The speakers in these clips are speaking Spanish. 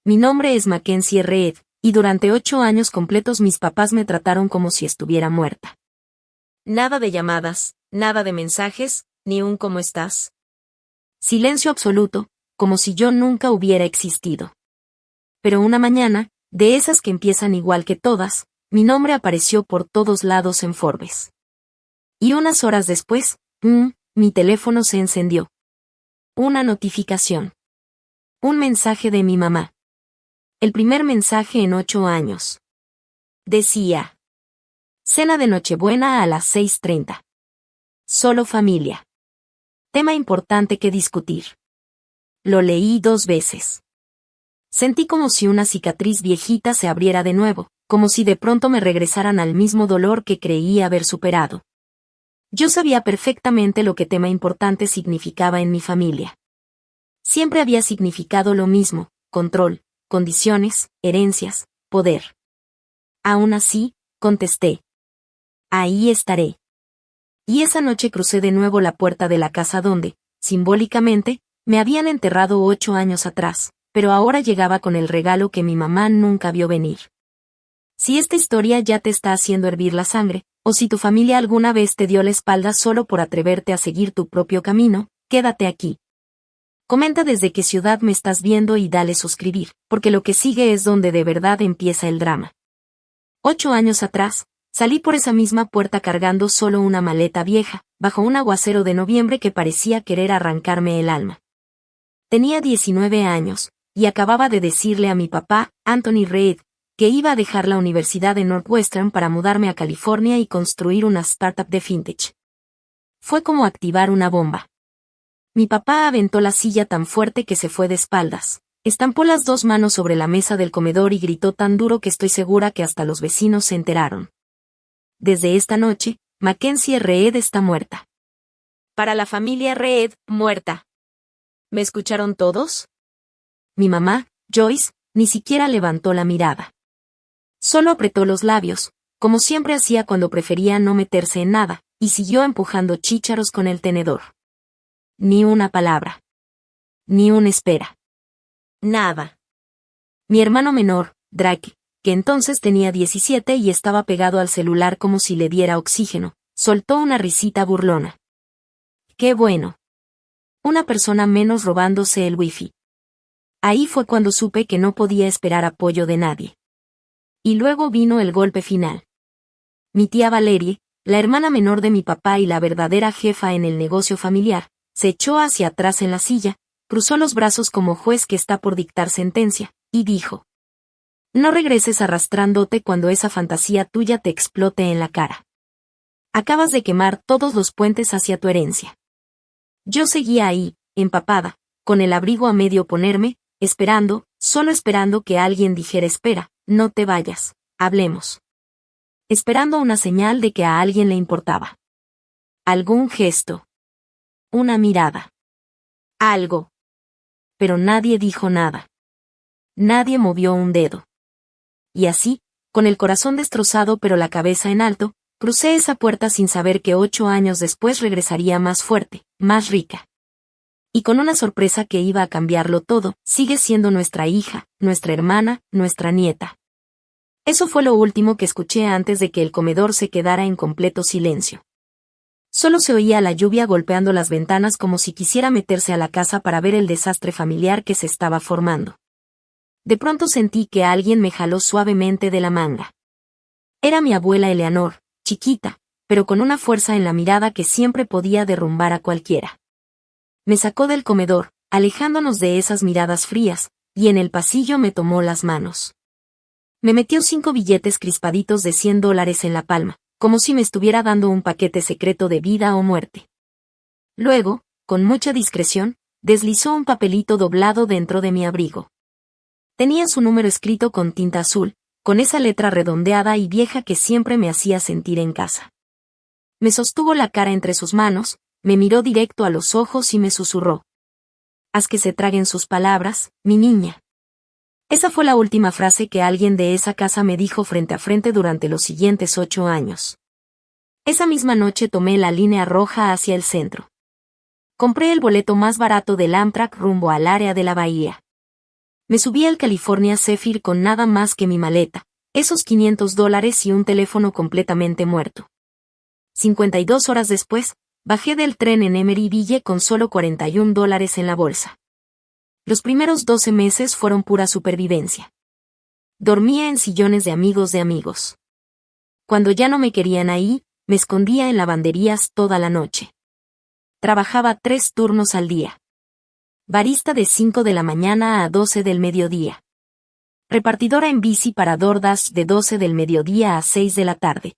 Mi nombre es Mackenzie Reed, y durante 8 años completos mis papás me trataron como si estuviera muerta. Nada de llamadas, nada de mensajes, ni un ¿cómo estás? Silencio absoluto, como si yo nunca hubiera existido. Pero una mañana, de esas que empiezan igual que todas, mi nombre apareció por todos lados en Forbes. Y unas horas después, mi teléfono se encendió. Una notificación. Un mensaje de mi mamá. El primer mensaje en 8 años. Decía: cena de Nochebuena a las 6:30. Solo familia. Tema importante que discutir. Lo leí 2 veces. Sentí como si una cicatriz viejita se abriera de nuevo, como si de pronto me regresaran al mismo dolor que creí haber superado. Yo sabía perfectamente lo que tema importante significaba en mi familia. Siempre había significado lo mismo: control, condiciones, herencias, poder. Aún así, contesté: ahí estaré. Y esa noche crucé de nuevo la puerta de la casa donde, simbólicamente, me habían enterrado 8 años atrás, pero ahora llegaba con el regalo que mi mamá nunca vio venir. Si esta historia ya te está haciendo hervir la sangre, o si tu familia alguna vez te dio la espalda solo por atreverte a seguir tu propio camino, quédate aquí. Comenta desde qué ciudad me estás viendo y dale suscribir, porque lo que sigue es donde de verdad empieza el drama. 8 años atrás, salí por esa misma puerta cargando solo una maleta vieja, bajo un aguacero de noviembre que parecía querer arrancarme el alma. Tenía 19 años, y acababa de decirle a mi papá, Anthony Reed, que iba a dejar la Universidad de Northwestern para mudarme a California y construir una startup de fintech. Fue como activar una bomba. Mi papá aventó la silla tan fuerte que se fue de espaldas, estampó las 2 manos sobre la mesa del comedor y gritó tan duro que estoy segura que hasta los vecinos se enteraron. Desde esta noche, Mackenzie Reed está muerta. Para la familia Reed, muerta. ¿Me escucharon todos? Mi mamá, Joyce, ni siquiera levantó la mirada. Solo apretó los labios, como siempre hacía cuando prefería no meterse en nada, y siguió empujando chícharos con el tenedor. Ni una palabra. Ni una espera. Nada. Mi hermano menor, Drake, que entonces tenía 17 y estaba pegado al celular como si le diera oxígeno, soltó una risita burlona. ¡Qué bueno! Una persona menos robándose el wifi. Ahí fue cuando supe que no podía esperar apoyo de nadie. Y luego vino el golpe final. Mi tía Valerie, la hermana menor de mi papá y la verdadera jefa en el negocio familiar, se echó hacia atrás en la silla, cruzó los brazos como juez que está por dictar sentencia, y dijo: no regreses arrastrándote cuando esa fantasía tuya te explote en la cara. Acabas de quemar todos los puentes hacia tu herencia. Yo seguía ahí, empapada, con el abrigo a medio ponerme, esperando, solo esperando que alguien dijera: espera, no te vayas, hablemos. Esperando una señal de que a alguien le importaba. Algún gesto. Una mirada. Algo. Pero nadie dijo nada. Nadie movió un dedo. Y así, con el corazón destrozado pero la cabeza en alto, crucé esa puerta sin saber que 8 años después regresaría más fuerte, más rica. Y con una sorpresa que iba a cambiarlo todo: sigue siendo nuestra hija, nuestra hermana, nuestra nieta. Eso fue lo último que escuché antes de que el comedor se quedara en completo silencio. Solo se oía la lluvia golpeando las ventanas como si quisiera meterse a la casa para ver el desastre familiar que se estaba formando. De pronto sentí que alguien me jaló suavemente de la manga. Era mi abuela Eleanor, chiquita, pero con una fuerza en la mirada que siempre podía derrumbar a cualquiera. Me sacó del comedor, alejándonos de esas miradas frías, y en el pasillo me tomó las manos. Me metió 5 billetes crispaditos de $100 en la palma, como si me estuviera dando un paquete secreto de vida o muerte. Luego, con mucha discreción, deslizó un papelito doblado dentro de mi abrigo. Tenía su número escrito con tinta azul, con esa letra redondeada y vieja que siempre me hacía sentir en casa. Me sostuvo la cara entre sus manos, me miró directo a los ojos y me susurró: haz que se traguen sus palabras, mi niña. Esa fue la última frase que alguien de esa casa me dijo frente a frente durante los siguientes 8 años. Esa misma noche tomé la línea roja hacia el centro. Compré el boleto más barato del Amtrak rumbo al área de la bahía. Me subí al California Zephyr con nada más que mi maleta, esos $500 y un teléfono completamente muerto. 52 horas después, bajé del tren en Emeryville con solo $41 en la bolsa. Los primeros 12 meses fueron pura supervivencia. Dormía en sillones de amigos. Cuando ya no me querían ahí, me escondía en lavanderías toda la noche. Trabajaba 3 turnos al día. Barista de 5 de la mañana a 12 del mediodía. Repartidora en bici para DoorDash de 12 del mediodía a 6 de la tarde.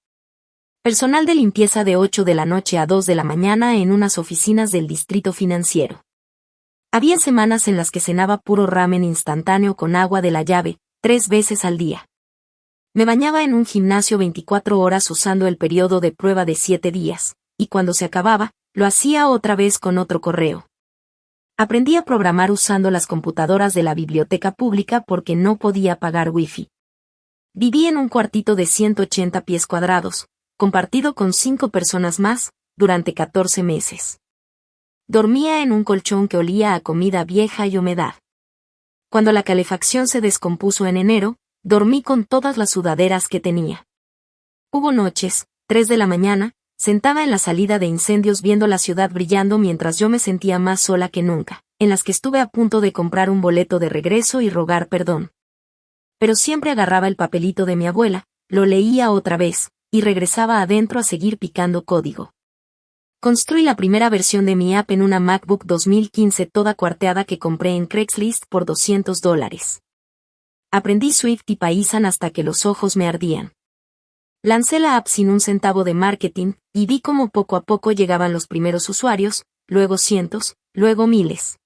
Personal de limpieza de 8 de la noche a 2 de la mañana en unas oficinas del distrito financiero. Había semanas en las que cenaba puro ramen instantáneo con agua de la llave, 3 veces al día. Me bañaba en un gimnasio 24 horas usando el periodo de prueba de 7 días, y cuando se acababa, lo hacía otra vez con otro correo. Aprendí a programar usando las computadoras de la biblioteca pública porque no podía pagar wifi. Viví en un cuartito de 180 pies cuadrados, compartido con 5 personas más, durante 14 meses. Dormía en un colchón que olía a comida vieja y humedad. Cuando la calefacción se descompuso en enero, dormí con todas las sudaderas que tenía. Hubo noches, 3 de la mañana, sentada en la salida de incendios viendo la ciudad brillando mientras yo me sentía más sola que nunca, en las que estuve a punto de comprar un boleto de regreso y rogar perdón. Pero siempre agarraba el papelito de mi abuela, lo leía otra vez, y regresaba adentro a seguir picando código. Construí la primera versión de mi app en una MacBook 2015 toda cuarteada que compré en Craigslist por $200. Aprendí Swift y Python hasta que los ojos me ardían. Lancé la app sin un centavo de marketing, y vi cómo poco a poco llegaban los primeros usuarios, luego cientos, luego miles.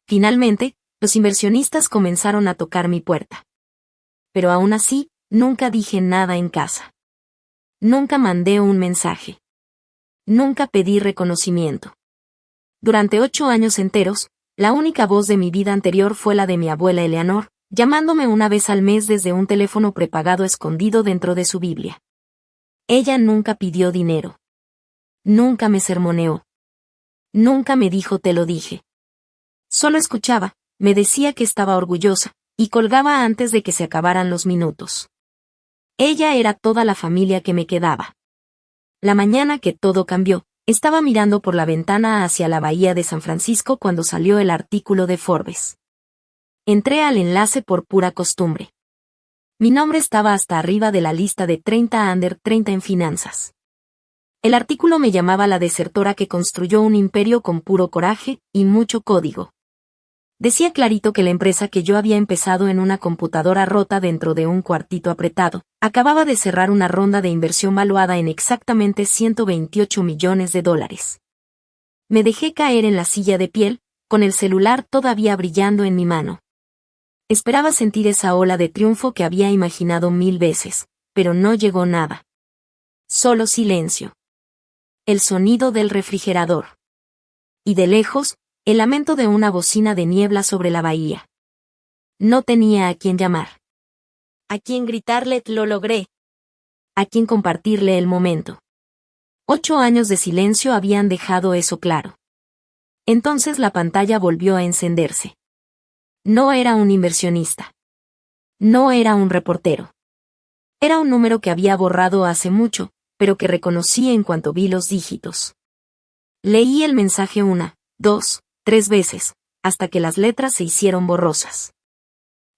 Finalmente, los inversionistas comenzaron a tocar mi puerta. Pero aún así, nunca dije nada en casa. Nunca mandé un mensaje. Nunca pedí reconocimiento. Durante 8 años enteros, la única voz de mi vida anterior fue la de mi abuela Eleanor, llamándome una vez al mes desde un teléfono prepagado escondido dentro de su Biblia. Ella nunca pidió dinero. Nunca me sermoneó. Nunca me dijo te lo dije. Solo escuchaba, me decía que estaba orgullosa, y colgaba antes de que se acabaran los minutos. Ella era toda la familia que me quedaba. La mañana que todo cambió, estaba mirando por la ventana hacia la bahía de San Francisco cuando salió el artículo de Forbes. Entré al enlace por pura costumbre. Mi nombre estaba hasta arriba de la lista de 30 under 30 en finanzas. El artículo me llamaba la desertora que construyó un imperio con puro coraje y mucho código. Decía clarito que la empresa que yo había empezado en una computadora rota dentro de un cuartito apretado, acababa de cerrar una ronda de inversión valuada en exactamente $128 millones. Me dejé caer en la silla de piel, con el celular todavía brillando en mi mano. Esperaba sentir esa ola de triunfo que había imaginado 1000 veces, pero no llegó nada. Solo silencio. El sonido del refrigerador. Y de lejos, el lamento de una bocina de niebla sobre la bahía. No tenía a quién llamar. A quién gritarle lo logré. A quién compartirle el momento. 8 años de silencio habían dejado eso claro. Entonces la pantalla volvió a encenderse. No era un inversionista. No era un reportero. Era un número que había borrado hace mucho, pero que reconocí en cuanto vi los dígitos. Leí el mensaje 1, 2, 3 veces, hasta que las letras se hicieron borrosas.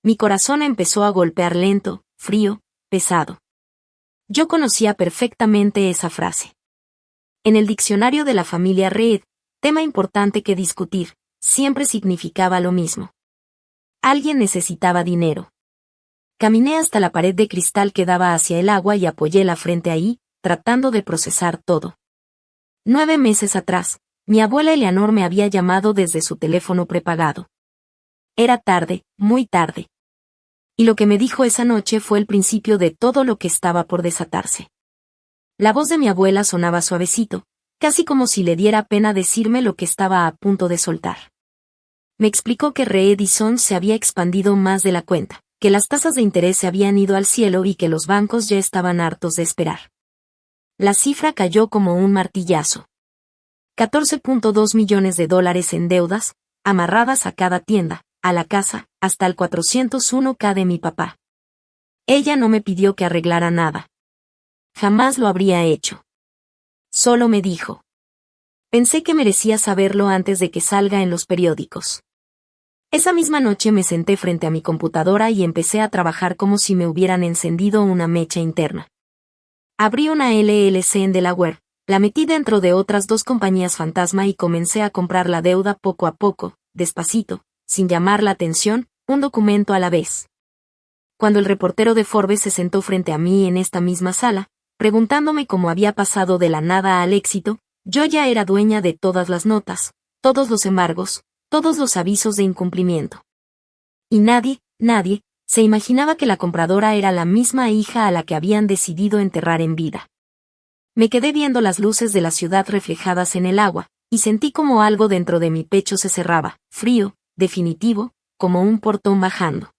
Mi corazón empezó a golpear lento, frío, pesado. Yo conocía perfectamente esa frase. En el diccionario de la familia Reed, tema importante que discutir, siempre significaba lo mismo. Alguien necesitaba dinero. Caminé hasta la pared de cristal que daba hacia el agua y apoyé la frente ahí, tratando de procesar todo. 9 meses atrás, mi abuela Eleanor me había llamado desde su teléfono prepagado. Era tarde, muy tarde. Y lo que me dijo esa noche fue el principio de todo lo que estaba por desatarse. La voz de mi abuela sonaba suavecito, casi como si le diera pena decirme lo que estaba a punto de soltar. Me explicó que Reed & Sons se había expandido más de la cuenta, que las tasas de interés se habían ido al cielo y que los bancos ya estaban hartos de esperar. La cifra cayó como un martillazo. $14.2 millones en deudas, amarradas a cada tienda, a la casa, hasta el 401K de mi papá. Ella no me pidió que arreglara nada. Jamás lo habría hecho. Solo me dijo. Pensé que merecía saberlo antes de que salga en los periódicos. Esa misma noche me senté frente a mi computadora y empecé a trabajar como si me hubieran encendido una mecha interna. Abrí una LLC en Delaware, la metí dentro de otras 2 compañías fantasma y comencé a comprar la deuda poco a poco, despacito, sin llamar la atención, un documento a la vez. Cuando el reportero de Forbes se sentó frente a mí en esta misma sala, preguntándome cómo había pasado de la nada al éxito, yo ya era dueña de todas las notas, todos los embargos, todos los avisos de incumplimiento. Y nadie, se imaginaba que la compradora era la misma hija a la que habían decidido enterrar en vida. Me quedé viendo las luces de la ciudad reflejadas en el agua, y sentí como algo dentro de mi pecho se cerraba, frío, definitivo, como un portón bajando.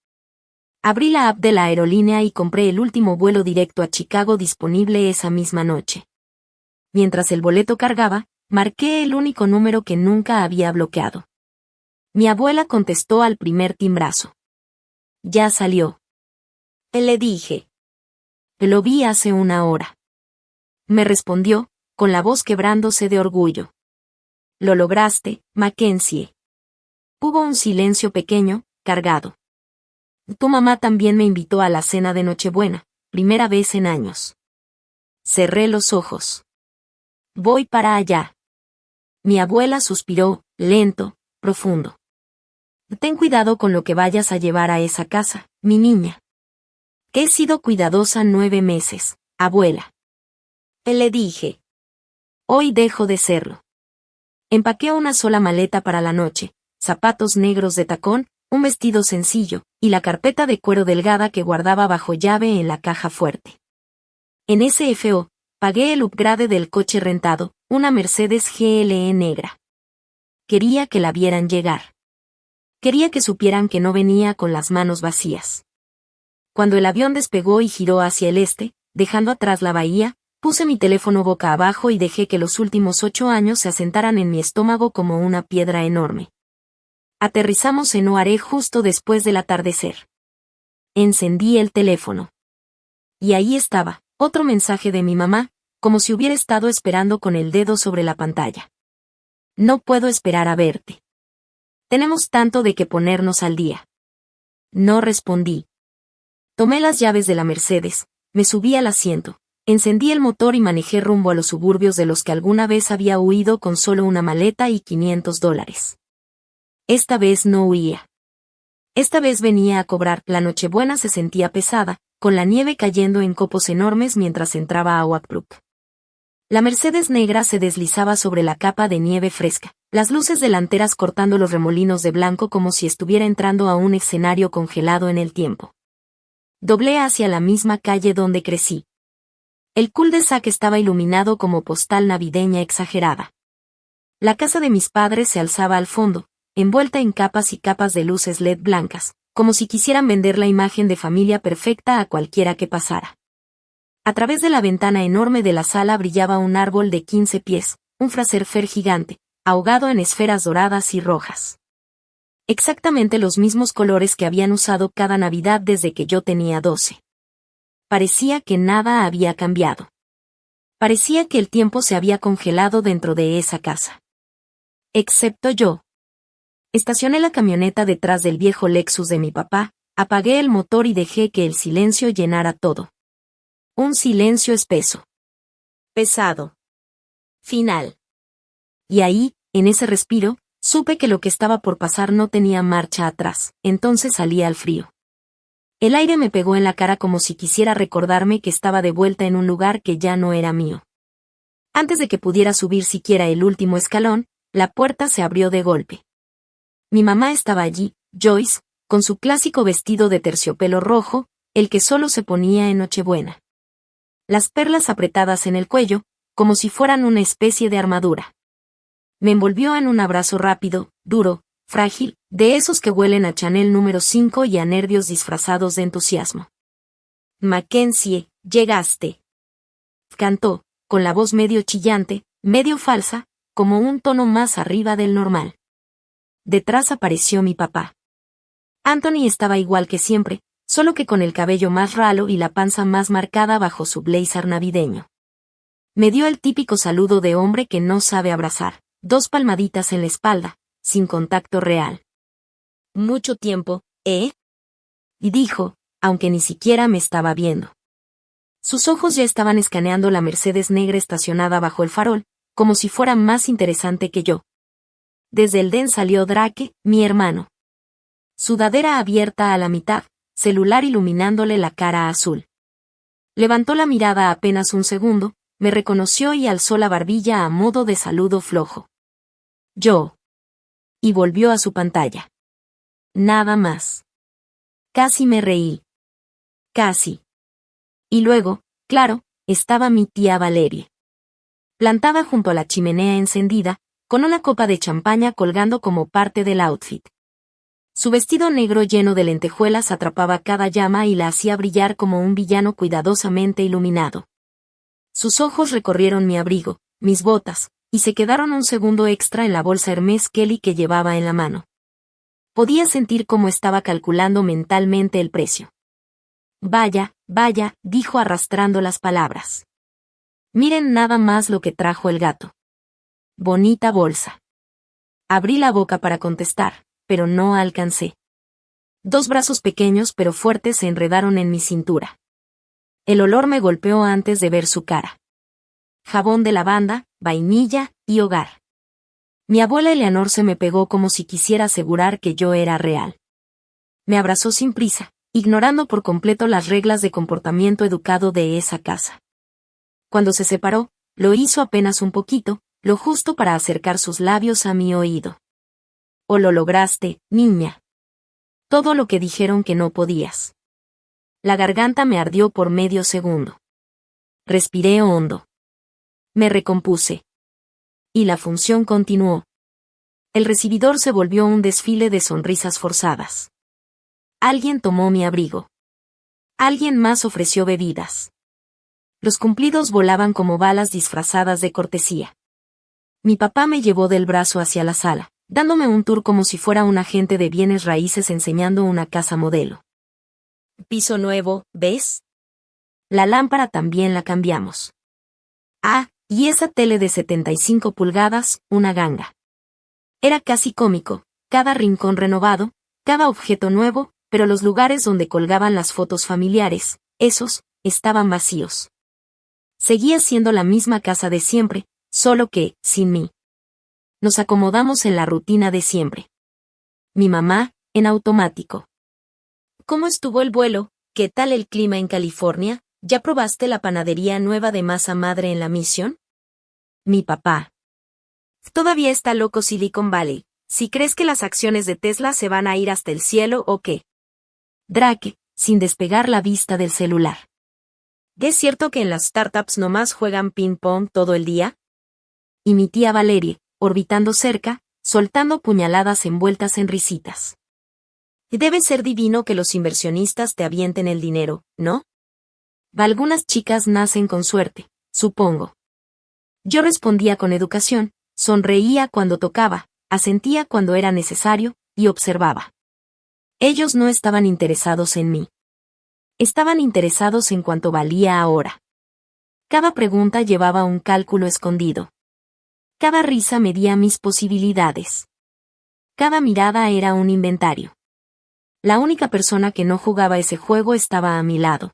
Abrí la app de la aerolínea y compré el último vuelo directo a Chicago disponible esa misma noche. Mientras el boleto cargaba, marqué el único número que nunca había bloqueado. Mi abuela contestó al primer timbrazo. Ya salió. Le dije. Lo vi hace una hora. Me respondió, con la voz quebrándose de orgullo. Lo lograste, Mackenzie. Hubo un silencio pequeño, cargado. Tu mamá también me invitó a la cena de Nochebuena, primera vez en años. Cerré los ojos. Voy para allá. Mi abuela suspiró, lento, profundo. Ten cuidado con lo que vayas a llevar a esa casa, mi niña. He sido cuidadosa 9 meses, abuela. Le dije. Hoy dejo de serlo. Empaqué una sola maleta para la noche, zapatos negros de tacón, un vestido sencillo, y la carpeta de cuero delgada que guardaba bajo llave en la caja fuerte. En SFO, pagué el upgrade del coche rentado, una Mercedes GLE negra. Quería que la vieran llegar. Quería que supieran que no venía con las manos vacías. Cuando el avión despegó y giró hacia el este, dejando atrás la bahía, puse mi teléfono boca abajo y dejé que los últimos 8 años se asentaran en mi estómago como una piedra enorme. Aterrizamos en Oare justo después del atardecer. Encendí el teléfono. Y ahí estaba, otro mensaje de mi mamá, como si hubiera estado esperando con el dedo sobre la pantalla. No puedo esperar a verte. Tenemos tanto de qué ponernos al día. No respondí. Tomé las llaves de la Mercedes, me subí al asiento, encendí el motor y manejé rumbo a los suburbios de los que alguna vez había huido con solo una maleta y $500. Esta vez no huía. Esta vez venía a cobrar. La Nochebuena se sentía pesada, con la nieve cayendo en copos enormes mientras entraba a Oak Brook. La Mercedes negra se deslizaba sobre la capa de nieve fresca, las luces delanteras cortando los remolinos de blanco como si estuviera entrando a un escenario congelado en el tiempo. Doblé hacia la misma calle donde crecí. El cul-de-sac estaba iluminado como postal navideña exagerada. La casa de mis padres se alzaba al fondo, envuelta en capas y capas de luces LED blancas, como si quisieran vender la imagen de familia perfecta a cualquiera que pasara. A través de la ventana enorme de la sala brillaba un árbol de 15 pies, un Fraser gigante, ahogado en esferas doradas y rojas. Exactamente los mismos colores que habían usado cada Navidad desde que yo tenía 12. Parecía que nada había cambiado. Parecía que el tiempo se había congelado dentro de esa casa. Excepto yo. Estacioné la camioneta detrás del viejo Lexus de mi papá, apagué el motor y dejé que el silencio llenara todo. Un silencio espeso. Pesado. Final. Y ahí, en ese respiro, supe que lo que estaba por pasar no tenía marcha atrás, entonces salí al frío. El aire me pegó en la cara como si quisiera recordarme que estaba de vuelta en un lugar que ya no era mío. Antes de que pudiera subir siquiera el último escalón, la puerta se abrió de golpe. Mi mamá estaba allí, Joyce, con su clásico vestido de terciopelo rojo, el que solo se ponía en Nochebuena. Las perlas apretadas en el cuello, como si fueran una especie de armadura. Me envolvió en un abrazo rápido, duro, frágil, de esos que huelen a Chanel número 5 y a nervios disfrazados de entusiasmo. Mackenzie, llegaste. Cantó, con la voz medio chillante, medio falsa, como un tono más arriba del normal. Detrás apareció mi papá. Anthony estaba igual que siempre, solo que con el cabello más ralo y la panza más marcada bajo su blazer navideño. Me dio el típico saludo de hombre que no sabe abrazar, 2 palmaditas en la espalda, sin contacto real. Mucho tiempo, ¿eh? Y dijo, aunque ni siquiera me estaba viendo. Sus ojos ya estaban escaneando la Mercedes negra estacionada bajo el farol, como si fuera más interesante que yo. Desde el den salió Drake, mi hermano. Sudadera abierta a la mitad, celular iluminándole la cara azul. Levantó la mirada apenas un segundo, me reconoció y alzó la barbilla a modo de saludo flojo. Yo. Y volvió a su pantalla. Nada más. Casi me reí. Casi. Y luego, claro, estaba mi tía Valerie. Plantada junto a la chimenea encendida, con una copa de champaña colgando como parte del outfit. Su vestido negro lleno de lentejuelas atrapaba cada llama y la hacía brillar como un villano cuidadosamente iluminado. Sus ojos recorrieron mi abrigo, mis botas, y se quedaron un segundo extra en la bolsa Hermès Kelly que llevaba en la mano. Podía sentir cómo estaba calculando mentalmente el precio. Vaya, vaya, dijo arrastrando las palabras. Miren nada más lo que trajo el gato. Bonita bolsa. Abrí la boca para contestar, pero no alcancé. 2 brazos pequeños pero fuertes se enredaron en mi cintura. El olor me golpeó antes de ver su cara. Jabón de lavanda, vainilla y hogar. Mi abuela Eleanor se me pegó como si quisiera asegurar que yo era real. Me abrazó sin prisa, ignorando por completo las reglas de comportamiento educado de esa casa. Cuando se separó, lo hizo apenas un poquito, lo justo para acercar sus labios a mi oído. «O lo lograste, niña. Todo lo que dijeron que no podías». La garganta me ardió por medio segundo. Respiré hondo. Me recompuse. Y la función continuó. El recibidor se volvió un desfile de sonrisas forzadas. Alguien tomó mi abrigo. Alguien más ofreció bebidas. Los cumplidos volaban como balas disfrazadas de cortesía. Mi papá me llevó del brazo hacia la sala, dándome un tour como si fuera un agente de bienes raíces enseñando una casa modelo. Piso nuevo, ¿ves? La lámpara también la cambiamos. Ah, y esa tele de 75 pulgadas, una ganga. Era casi cómico, cada rincón renovado, cada objeto nuevo, pero los lugares donde colgaban las fotos familiares, esos, estaban vacíos. Seguía siendo la misma casa de siempre, solo que, sin mí. Nos acomodamos en la rutina de siempre. Mi mamá, en automático. ¿Cómo estuvo el vuelo? ¿Qué tal el clima en California? ¿Ya probaste la panadería nueva de masa madre en la Mission? Mi papá. Todavía está loco Silicon Valley. ¿Si crees que las acciones de Tesla se van a ir hasta el cielo o qué? Drake, sin despegar la vista del celular. ¿Es cierto que en las startups nomás juegan ping-pong todo el día? Y mi tía Valerie, orbitando cerca, soltando puñaladas envueltas en risitas. Debe ser divino que los inversionistas te avienten el dinero, ¿no? Algunas chicas nacen con suerte, supongo. Yo respondía con educación, sonreía cuando tocaba, asentía cuando era necesario, y observaba. Ellos no estaban interesados en mí. Estaban interesados en cuánto valía ahora. Cada pregunta llevaba un cálculo escondido. Cada risa medía mis posibilidades. Cada mirada era un inventario. La única persona que no jugaba ese juego estaba a mi lado.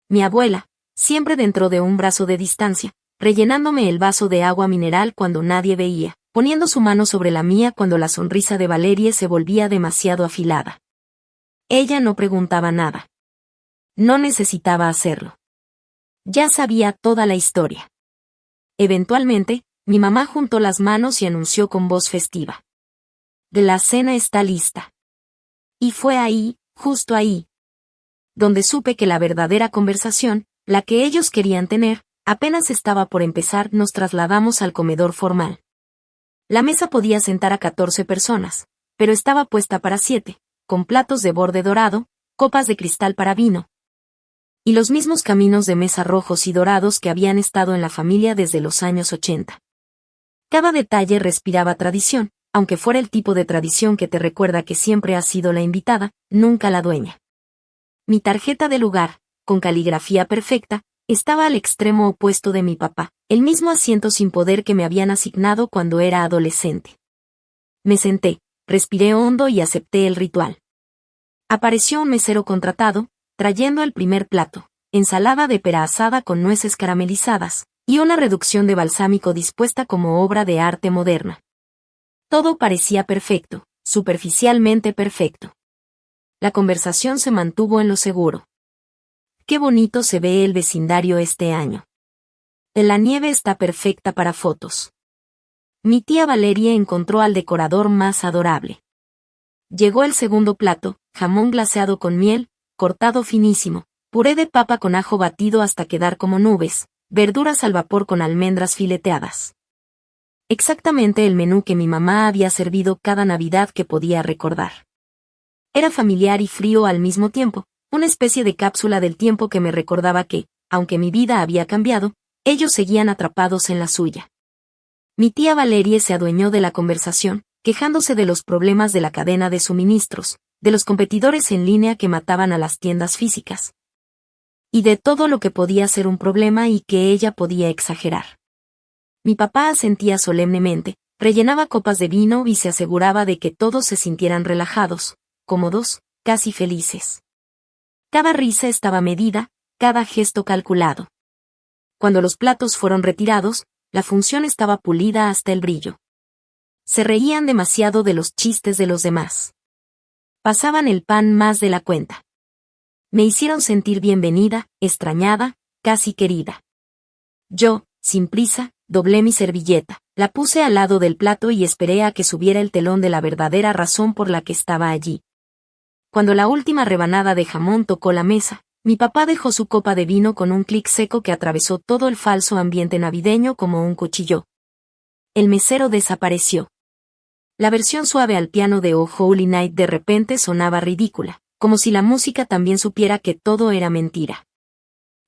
Mi abuela, siempre dentro de un brazo de distancia, rellenándome el vaso de agua mineral cuando nadie veía, poniendo su mano sobre la mía cuando la sonrisa de Valerie se volvía demasiado afilada. Ella no preguntaba nada. No necesitaba hacerlo. Ya sabía toda la historia. Eventualmente, mi mamá juntó las manos y anunció con voz festiva. La cena está lista. Y fue ahí, justo ahí, donde supe que la verdadera conversación, la que ellos querían tener, apenas estaba por empezar. Nos trasladamos al comedor formal. La mesa podía sentar a 14 personas, pero estaba puesta para 7, con platos de borde dorado, copas de cristal para vino, y los mismos caminos de mesa rojos y dorados que habían estado en la familia desde los años 80. Cada detalle respiraba tradición, aunque fuera el tipo de tradición que te recuerda que siempre has sido la invitada, nunca la dueña. Mi tarjeta de lugar, con caligrafía perfecta, estaba al extremo opuesto de mi papá, el mismo asiento sin poder que me habían asignado cuando era adolescente. Me senté, respiré hondo y acepté el ritual. Apareció un mesero contratado, trayendo el primer plato, ensalada de pera asada con nueces caramelizadas, y una reducción de balsámico dispuesta como obra de arte moderna. Todo parecía perfecto, superficialmente perfecto. La conversación se mantuvo en lo seguro. Qué bonito se ve el vecindario este año. La nieve está perfecta para fotos. Mi tía Valeria encontró al decorador más adorable. Llegó el segundo plato, jamón glaseado con miel, cortado finísimo, puré de papa con ajo batido hasta quedar como nubes, verduras al vapor con almendras fileteadas. Exactamente el menú que mi mamá había servido cada Navidad que podía recordar. Era familiar y frío al mismo tiempo, una especie de cápsula del tiempo que me recordaba que, aunque mi vida había cambiado, ellos seguían atrapados en la suya. Mi tía Valerie se adueñó de la conversación, quejándose de los problemas de la cadena de suministros, de los competidores en línea que mataban a las tiendas físicas. Y de todo lo que podía ser un problema y que ella podía exagerar. Mi papá asentía solemnemente, rellenaba copas de vino y se aseguraba de que todos se sintieran relajados, cómodos, casi felices. Cada risa estaba medida, cada gesto calculado. Cuando los platos fueron retirados, la función estaba pulida hasta el brillo. Se reían demasiado de los chistes de los demás. Pasaban el pan más de la cuenta. Me hicieron sentir bienvenida, extrañada, casi querida. Yo, sin prisa, doblé mi servilleta, la puse al lado del plato y esperé a que subiera el telón de la verdadera razón por la que estaba allí. Cuando la última rebanada de jamón tocó la mesa, mi papá dejó su copa de vino con un clic seco que atravesó todo el falso ambiente navideño como un cuchillo. El mesero desapareció. La versión suave al piano de Oh Holy Night de repente sonaba ridícula, como si la música también supiera que todo era mentira.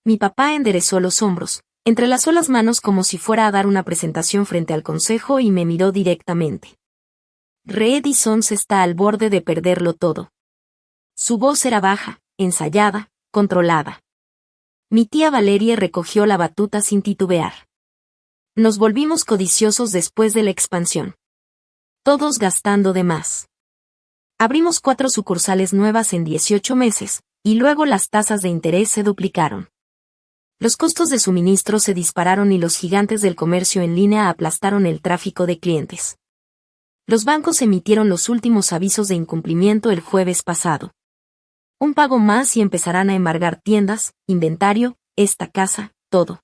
Mi papá enderezó los hombros, entrelazó las manos como si fuera a dar una presentación frente al consejo y me miró directamente. Red Sons está al borde de perderlo todo. Su voz era baja, ensayada, controlada. Mi tía Valerie recogió la batuta sin titubear. Nos volvimos codiciosos después de la expansión. Todos gastando de más. Abrimos 4 sucursales nuevas en 18 meses, y luego las tasas de interés se duplicaron. Los costos de suministro se dispararon y los gigantes del comercio en línea aplastaron el tráfico de clientes. Los bancos emitieron los últimos avisos de incumplimiento el jueves pasado. Un pago más y empezarán a embargar tiendas, inventario, esta casa, todo.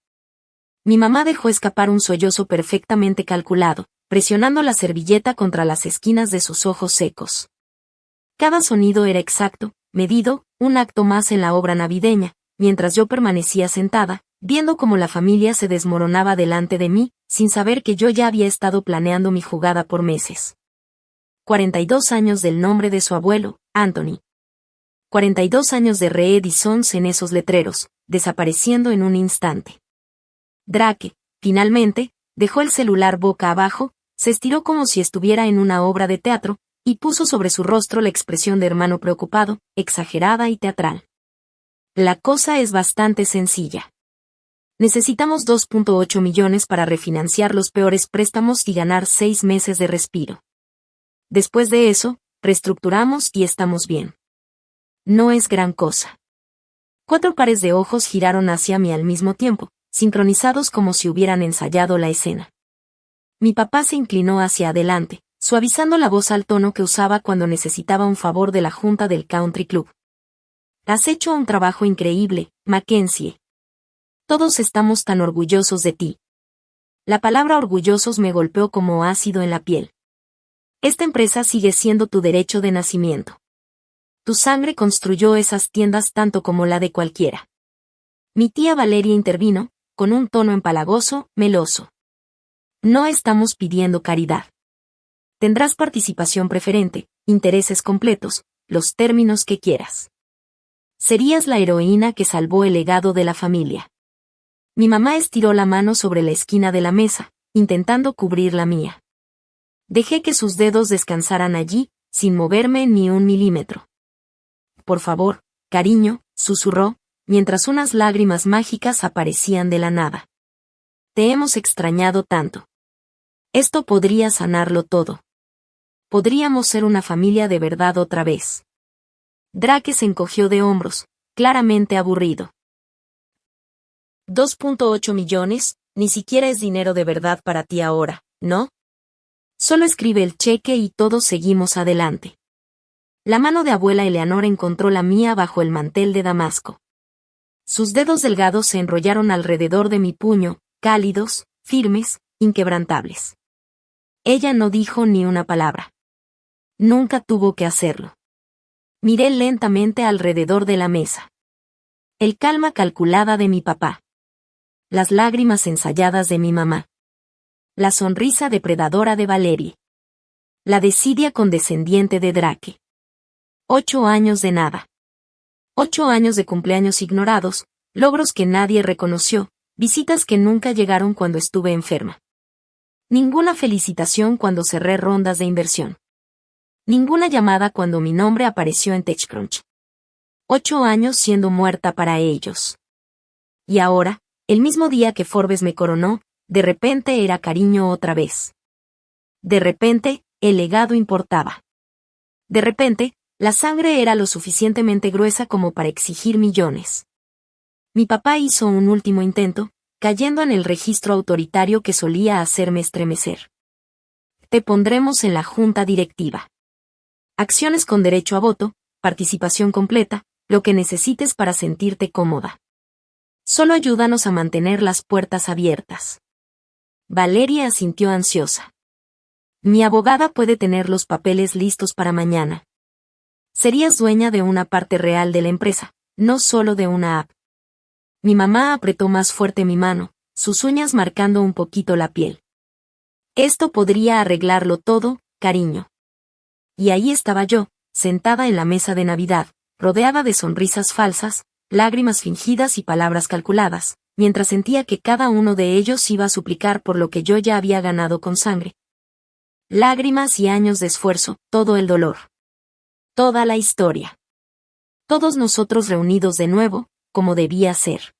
Mi mamá dejó escapar un sollozo perfectamente calculado, presionando la servilleta contra las esquinas de sus ojos secos. Cada sonido era exacto, medido, un acto más en la obra navideña, mientras yo permanecía sentada, viendo cómo la familia se desmoronaba delante de mí, sin saber que yo ya había estado planeando mi jugada por meses. 42 años del nombre de su abuelo, Anthony. 42 años de Red Sons en esos letreros, desapareciendo en un instante. Drake, finalmente, dejó el celular boca abajo, se estiró como si estuviera en una obra de teatro, y puso sobre su rostro la expresión de hermano preocupado, exagerada y teatral. La cosa es bastante sencilla. Necesitamos 2.8 millones para refinanciar los peores préstamos y ganar 6 meses de respiro. Después de eso, reestructuramos y estamos bien. No es gran cosa. 4 pares de ojos giraron hacia mí al mismo tiempo, sincronizados como si hubieran ensayado la escena. Mi papá se inclinó hacia adelante, suavizando la voz al tono que usaba cuando necesitaba un favor de la junta del country club. Has hecho un trabajo increíble, Mackenzie. Todos estamos tan orgullosos de ti. La palabra orgullosos me golpeó como ácido en la piel. Esta empresa sigue siendo tu derecho de nacimiento. Tu sangre construyó esas tiendas tanto como la de cualquiera. Mi tía Valeria intervino, con un tono empalagoso, meloso. No estamos pidiendo caridad. Tendrás participación preferente, intereses completos, los términos que quieras. Serías la heroína que salvó el legado de la familia. Mi mamá estiró la mano sobre la esquina de la mesa, intentando cubrir la mía. Dejé que sus dedos descansaran allí, sin moverme ni un milímetro. Por favor, cariño, susurró, mientras unas lágrimas mágicas aparecían de la nada. Te hemos extrañado tanto. Esto podría sanarlo todo. Podríamos ser una familia de verdad otra vez. Drake se encogió de hombros, claramente aburrido. 2.8 millones, ni siquiera es dinero de verdad para ti ahora, ¿no? Solo escribe el cheque y todos seguimos adelante. La mano de abuela Eleanor encontró la mía bajo el mantel de damasco. Sus dedos delgados se enrollaron alrededor de mi puño, cálidos, firmes, inquebrantables. Ella no dijo ni una palabra. Nunca tuvo que hacerlo. Miré lentamente alrededor de la mesa. El calma calculada de mi papá. Las lágrimas ensayadas de mi mamá. La sonrisa depredadora de Valerie. La desidia condescendiente de Drake. 8 años de nada. 8 años de cumpleaños ignorados, logros que nadie reconoció, visitas que nunca llegaron cuando estuve enferma. Ninguna felicitación cuando cerré rondas de inversión. Ninguna llamada cuando mi nombre apareció en TechCrunch. 8 años siendo muerta para ellos. Y ahora, el mismo día que Forbes me coronó, de repente era cariño otra vez. De repente, el legado importaba. De repente, la sangre era lo suficientemente gruesa como para exigir millones. Mi papá hizo un último intento, cayendo en el registro autoritario que solía hacerme estremecer. Te pondremos en la junta directiva. Acciones con derecho a voto, participación completa, lo que necesites para sentirte cómoda. Solo ayúdanos a mantener las puertas abiertas. Valeria asintió ansiosa. Mi abogada puede tener los papeles listos para mañana. Serías dueña de una parte real de la empresa, no solo de una app. Mi mamá apretó más fuerte mi mano, sus uñas marcando un poquito la piel. Esto podría arreglarlo todo, cariño. Y ahí estaba yo, sentada en la mesa de Navidad, rodeada de sonrisas falsas, lágrimas fingidas y palabras calculadas, mientras sentía que cada uno de ellos iba a suplicar por lo que yo ya había ganado con sangre. Lágrimas y años de esfuerzo, todo el dolor. Toda la historia. Todos nosotros reunidos de nuevo, como debía ser.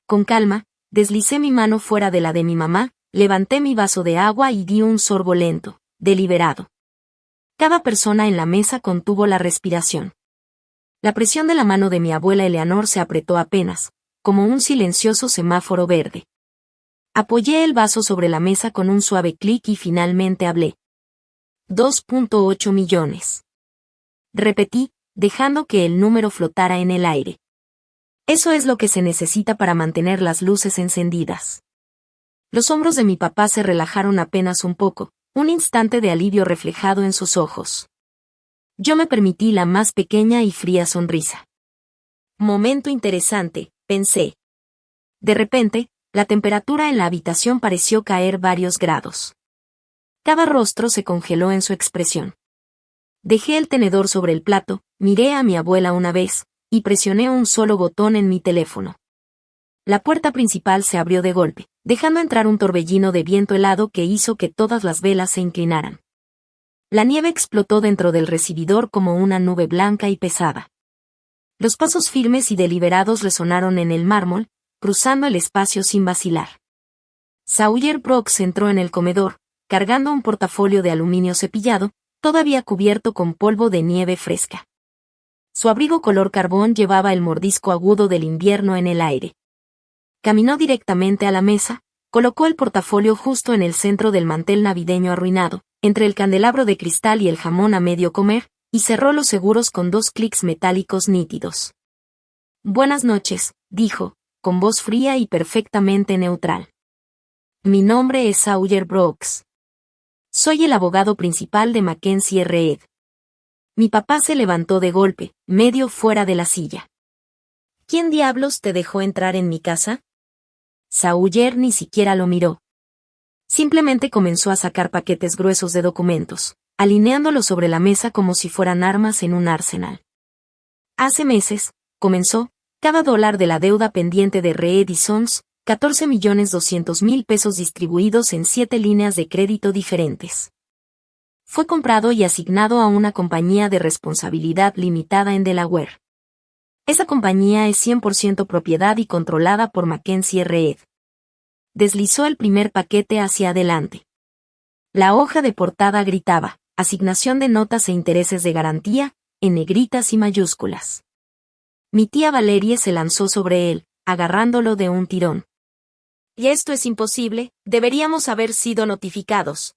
Con calma, deslicé mi mano fuera de la de mi mamá, levanté mi vaso de agua y di un sorbo lento, deliberado. Cada persona en la mesa contuvo la respiración. La presión de la mano de mi abuela Eleanor se apretó apenas, como un silencioso semáforo verde. Apoyé el vaso sobre la mesa con un suave clic y finalmente hablé. 2.8 millones. Repetí, dejando que el número flotara en el aire. Eso es lo que se necesita para mantener las luces encendidas. Los hombros de mi papá se relajaron apenas un poco, un instante de alivio reflejado en sus ojos. Yo me permití la más pequeña y fría sonrisa. Momento interesante, pensé. De repente, la temperatura en la habitación pareció caer varios grados. Cada rostro se congeló en su expresión. Dejé el tenedor sobre el plato, miré a mi abuela una vez, y presioné un solo botón en mi teléfono. La puerta principal se abrió de golpe, dejando entrar un torbellino de viento helado que hizo que todas las velas se inclinaran. La nieve explotó dentro del recibidor como una nube blanca y pesada. Los pasos firmes y deliberados resonaron en el mármol, cruzando el espacio sin vacilar. Sawyer Brooks entró en el comedor, cargando un portafolio de aluminio cepillado, todavía cubierto con polvo de nieve fresca. Su abrigo color carbón llevaba el mordisco agudo del invierno en el aire. Caminó directamente a la mesa, colocó el portafolio justo en el centro del mantel navideño arruinado, entre el candelabro de cristal y el jamón a medio comer, y cerró los seguros con 2 clics metálicos nítidos. Buenas noches, dijo, con voz fría y perfectamente neutral. Mi nombre es Sawyer Brooks. Soy el abogado principal de Mackenzie Reed. Mi papá se levantó de golpe, medio fuera de la silla. ¿Quién diablos te dejó entrar en mi casa? Sawyer ni siquiera lo miró. Simplemente comenzó a sacar paquetes gruesos de documentos, alineándolos sobre la mesa como si fueran armas en un arsenal. Hace meses, comenzó, cada dólar de la deuda pendiente de Reed y Sons, 14.200.000 pesos distribuidos en 7 líneas de crédito diferentes. Fue comprado y asignado a una compañía de responsabilidad limitada en Delaware. Esa compañía es 100% propiedad y controlada por Mackenzie Reed. Deslizó el primer paquete hacia adelante. La hoja de portada gritaba, asignación de notas e intereses de garantía, en negritas y mayúsculas. Mi tía Valerie se lanzó sobre él, agarrándolo de un tirón. Y esto es imposible, deberíamos haber sido notificados.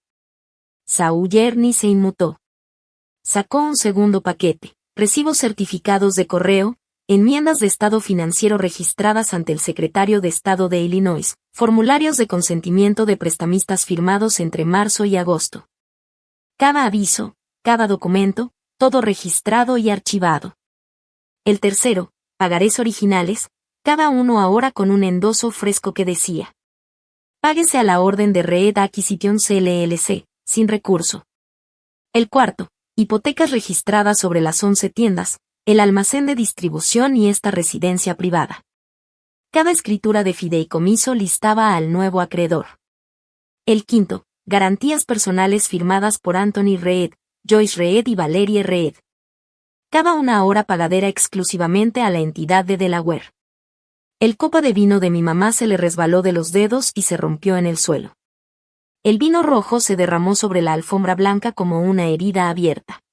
Sawyer ni se inmutó. Sacó un segundo paquete, recibos certificados de correo, enmiendas de estado financiero registradas ante el secretario de Estado de Illinois, formularios de consentimiento de prestamistas firmados entre marzo y agosto. Cada aviso, cada documento, todo registrado y archivado. El tercero, pagarés originales, cada uno ahora con un endoso fresco que decía: páguese a la orden de Reed Acquisitions LLC, sin recurso. El cuarto, hipotecas registradas sobre las 11 tiendas, el almacén de distribución y esta residencia privada. Cada escritura de fideicomiso listaba al nuevo acreedor. El quinto, garantías personales firmadas por Anthony Reed, Joyce Reed y Valerie Reed. Cada una ahora pagadera exclusivamente a la entidad de Delaware. El copa de vino de mi mamá se le resbaló de los dedos y se rompió en el suelo. El vino rojo se derramó sobre la alfombra blanca como una herida abierta.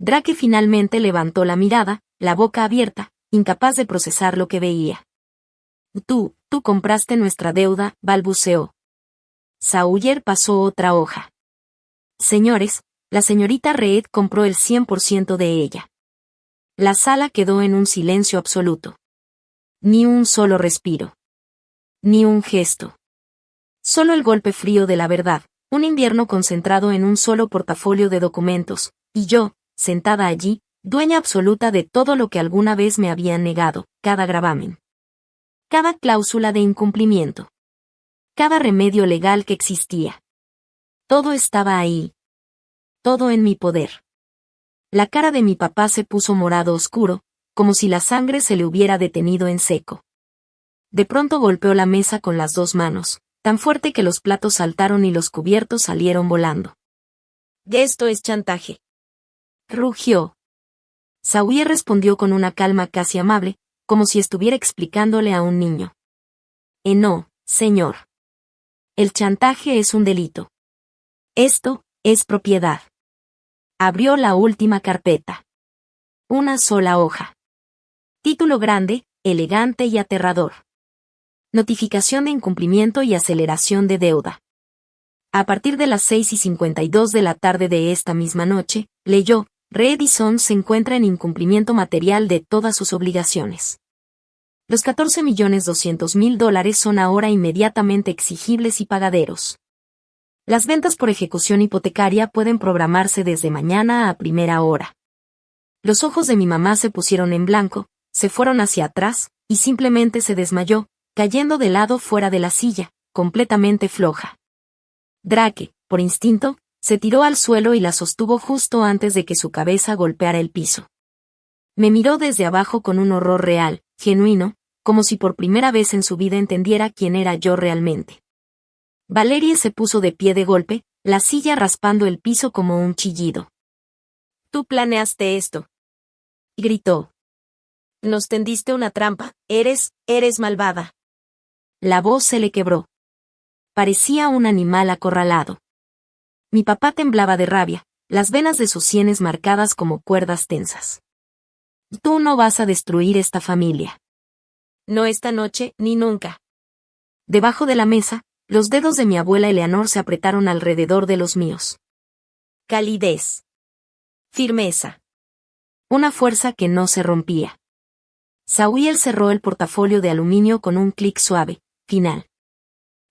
Drake finalmente levantó la mirada, la boca abierta, incapaz de procesar lo que veía. Tú compraste nuestra deuda, balbuceó. Sawyer pasó otra hoja. Señores, la señorita Reed compró el 100% de ella. La sala quedó en un silencio absoluto. Ni un solo respiro. Ni un gesto. Solo el golpe frío de la verdad, un invierno concentrado en un solo portafolio de documentos, y yo, sentada allí, dueña absoluta de todo lo que alguna vez me habían negado, cada gravamen. Cada cláusula de incumplimiento. Cada remedio legal que existía. Todo estaba ahí. Todo en mi poder. La cara de mi papá se puso morado oscuro, como si la sangre se le hubiera detenido en seco. De pronto golpeó la mesa con las dos manos, tan fuerte que los platos saltaron y los cubiertos salieron volando. Esto es chantaje. Rugió. Sawyer respondió con una calma casi amable, como si estuviera explicándole a un niño. No, señor. El chantaje es un delito. Esto es propiedad. Abrió la última carpeta. Una sola hoja. Título grande, elegante y aterrador. Notificación de incumplimiento y aceleración de deuda. A partir de las 6:52 de la tarde de esta misma noche, leyó, Reed y Sons se encuentra en incumplimiento material de todas sus obligaciones. Los $14.200.000 son ahora inmediatamente exigibles y pagaderos. Las ventas por ejecución hipotecaria pueden programarse desde mañana a primera hora. Los ojos de mi mamá se pusieron en blanco, se fueron hacia atrás, y simplemente se desmayó, cayendo de lado fuera de la silla, completamente floja. Drake, por instinto, se tiró al suelo y la sostuvo justo antes de que su cabeza golpeara el piso. Me miró desde abajo con un horror real, genuino, como si por primera vez en su vida entendiera quién era yo realmente. Valerie se puso de pie de golpe, la silla raspando el piso como un chillido. Tú planeaste esto. Gritó. Nos tendiste una trampa, eres malvada. La voz se le quebró. Parecía un animal acorralado. Mi papá temblaba de rabia, las venas de sus sienes marcadas como cuerdas tensas. Tú no vas a destruir esta familia. No esta noche, ni nunca. Debajo de la mesa, los dedos de mi abuela Eleanor se apretaron alrededor de los míos. Calidez. Firmeza. Una fuerza que no se rompía. Sawyer cerró el portafolio de aluminio con un clic suave, final.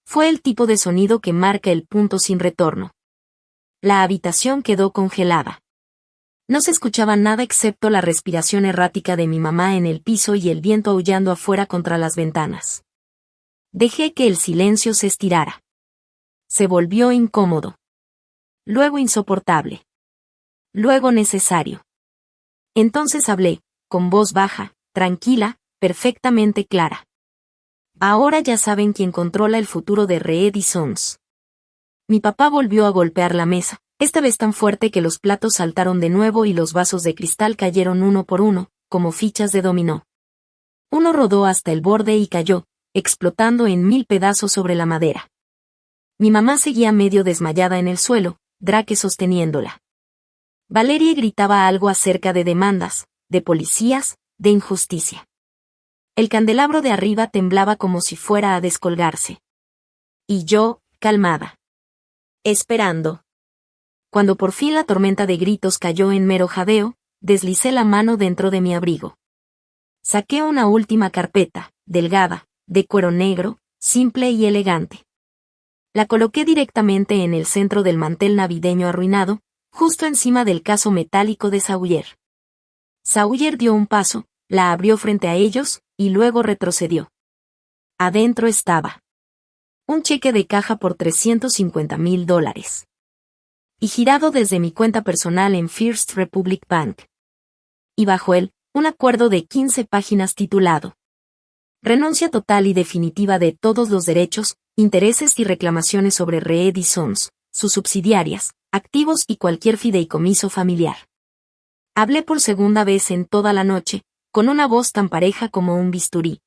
Fue el tipo de sonido que marca el punto sin retorno. La habitación quedó congelada. No se escuchaba nada excepto la respiración errática de mi mamá en el piso y el viento aullando afuera contra las ventanas. Dejé que el silencio se estirara. Se volvió incómodo. Luego insoportable. Luego necesario. Entonces hablé, con voz baja, tranquila, perfectamente clara. Ahora ya saben quién controla el futuro de Reed y Sons. Mi papá volvió a golpear la mesa, esta vez tan fuerte que los platos saltaron de nuevo y los vasos de cristal cayeron uno por uno, como fichas de dominó. Uno rodó hasta el borde y cayó, explotando en 1000 pedazos sobre la madera. Mi mamá seguía medio desmayada en el suelo, Drake sosteniéndola. Valerie gritaba algo acerca de demandas, de policías, de injusticia. El candelabro de arriba temblaba como si fuera a descolgarse. Y yo, calmada. Esperando. Cuando por fin la tormenta de gritos cayó en mero jadeo, deslicé la mano dentro de mi abrigo. Saqué una última carpeta, delgada, de cuero negro, simple y elegante. La coloqué directamente en el centro del mantel navideño arruinado, justo encima del caso metálico de Sawyer. Sawyer dio un paso, la abrió frente a ellos, y luego retrocedió. Adentro estaba un cheque de caja por $350,000. Y girado desde mi cuenta personal en First Republic Bank. Y bajo él, un acuerdo de 15 páginas titulado Renuncia total y definitiva de todos los derechos, intereses y reclamaciones sobre Reed y Sons, sus subsidiarias, activos y cualquier fideicomiso familiar. Hablé por segunda vez en toda la noche, con una voz tan pareja como un bisturí.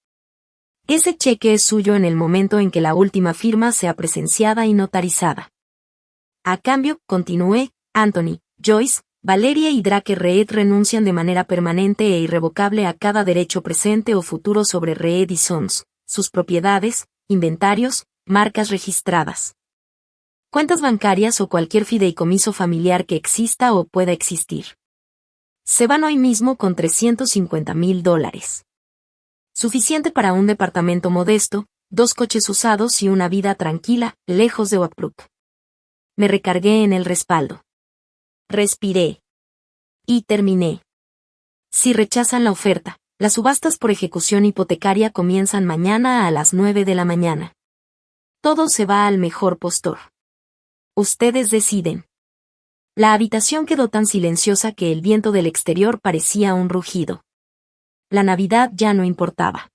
Ese cheque es suyo en el momento en que la última firma sea presenciada y notarizada. A cambio, continué, Anthony, Joyce, Valeria y Drake Reed renuncian de manera permanente e irrevocable a cada derecho presente o futuro sobre Reed y Sons, sus propiedades, inventarios, marcas registradas, cuentas bancarias o cualquier fideicomiso familiar que exista o pueda existir. Se van hoy mismo con $350,000. Suficiente para un departamento modesto, 2 coches usados y una vida tranquila, lejos de Oakbrook. Me recargué en el respaldo. Respiré. Y terminé. Si rechazan la oferta, las subastas por ejecución hipotecaria comienzan mañana a las 9 de la mañana. Todo se va al mejor postor. Ustedes deciden. La habitación quedó tan silenciosa que el viento del exterior parecía un rugido. La Navidad ya no importaba.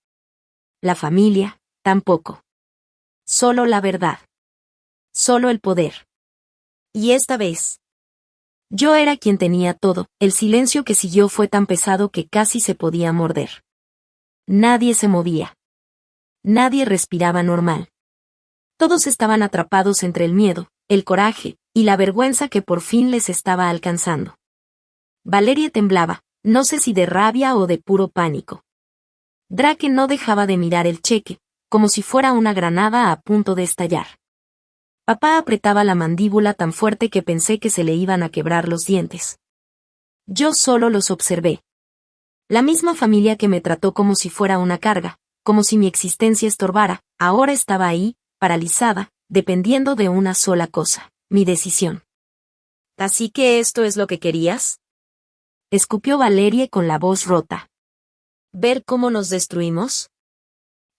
La familia, tampoco. Solo la verdad. Solo el poder. Y esta vez. Yo era quien tenía todo, el silencio que siguió fue tan pesado que casi se podía morder. Nadie se movía. Nadie respiraba normal. Todos estaban atrapados entre el miedo, el coraje, y la vergüenza que por fin les estaba alcanzando. Valeria temblaba, no sé si de rabia o de puro pánico. Drake no dejaba de mirar el cheque, como si fuera una granada a punto de estallar. Papá apretaba la mandíbula tan fuerte que pensé que se le iban a quebrar los dientes. Yo solo los observé. La misma familia que me trató como si fuera una carga, como si mi existencia estorbara, ahora estaba ahí, paralizada, dependiendo de una sola cosa, mi decisión. ¿Así que esto es lo que querías? Escupió Valerie con la voz rota. ¿Ver cómo nos destruimos?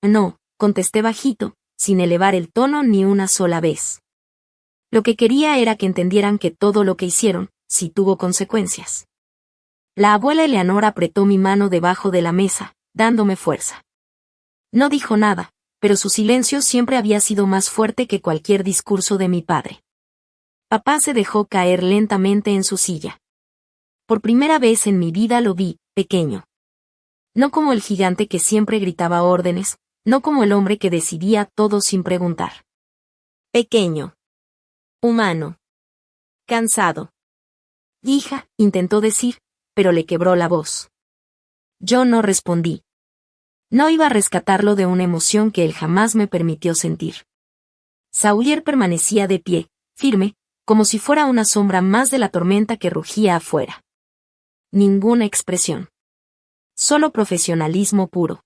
No, contesté bajito, sin elevar el tono ni una sola vez. Lo que quería era que entendieran que todo lo que hicieron, sí tuvo consecuencias. La abuela Eleanor apretó mi mano debajo de la mesa, dándome fuerza. No dijo nada, pero su silencio siempre había sido más fuerte que cualquier discurso de mi padre. Papá se dejó caer lentamente en su silla. Por primera vez en mi vida lo vi, pequeño. No como el gigante que siempre gritaba órdenes, no como el hombre que decidía todo sin preguntar. Pequeño. Humano. Cansado. Hija, intentó decir, pero le quebró la voz. Yo no respondí. No iba a rescatarlo de una emoción que él jamás me permitió sentir. Sawyer permanecía de pie, firme, como si fuera una sombra más de la tormenta que rugía afuera. Ninguna expresión. Solo profesionalismo puro.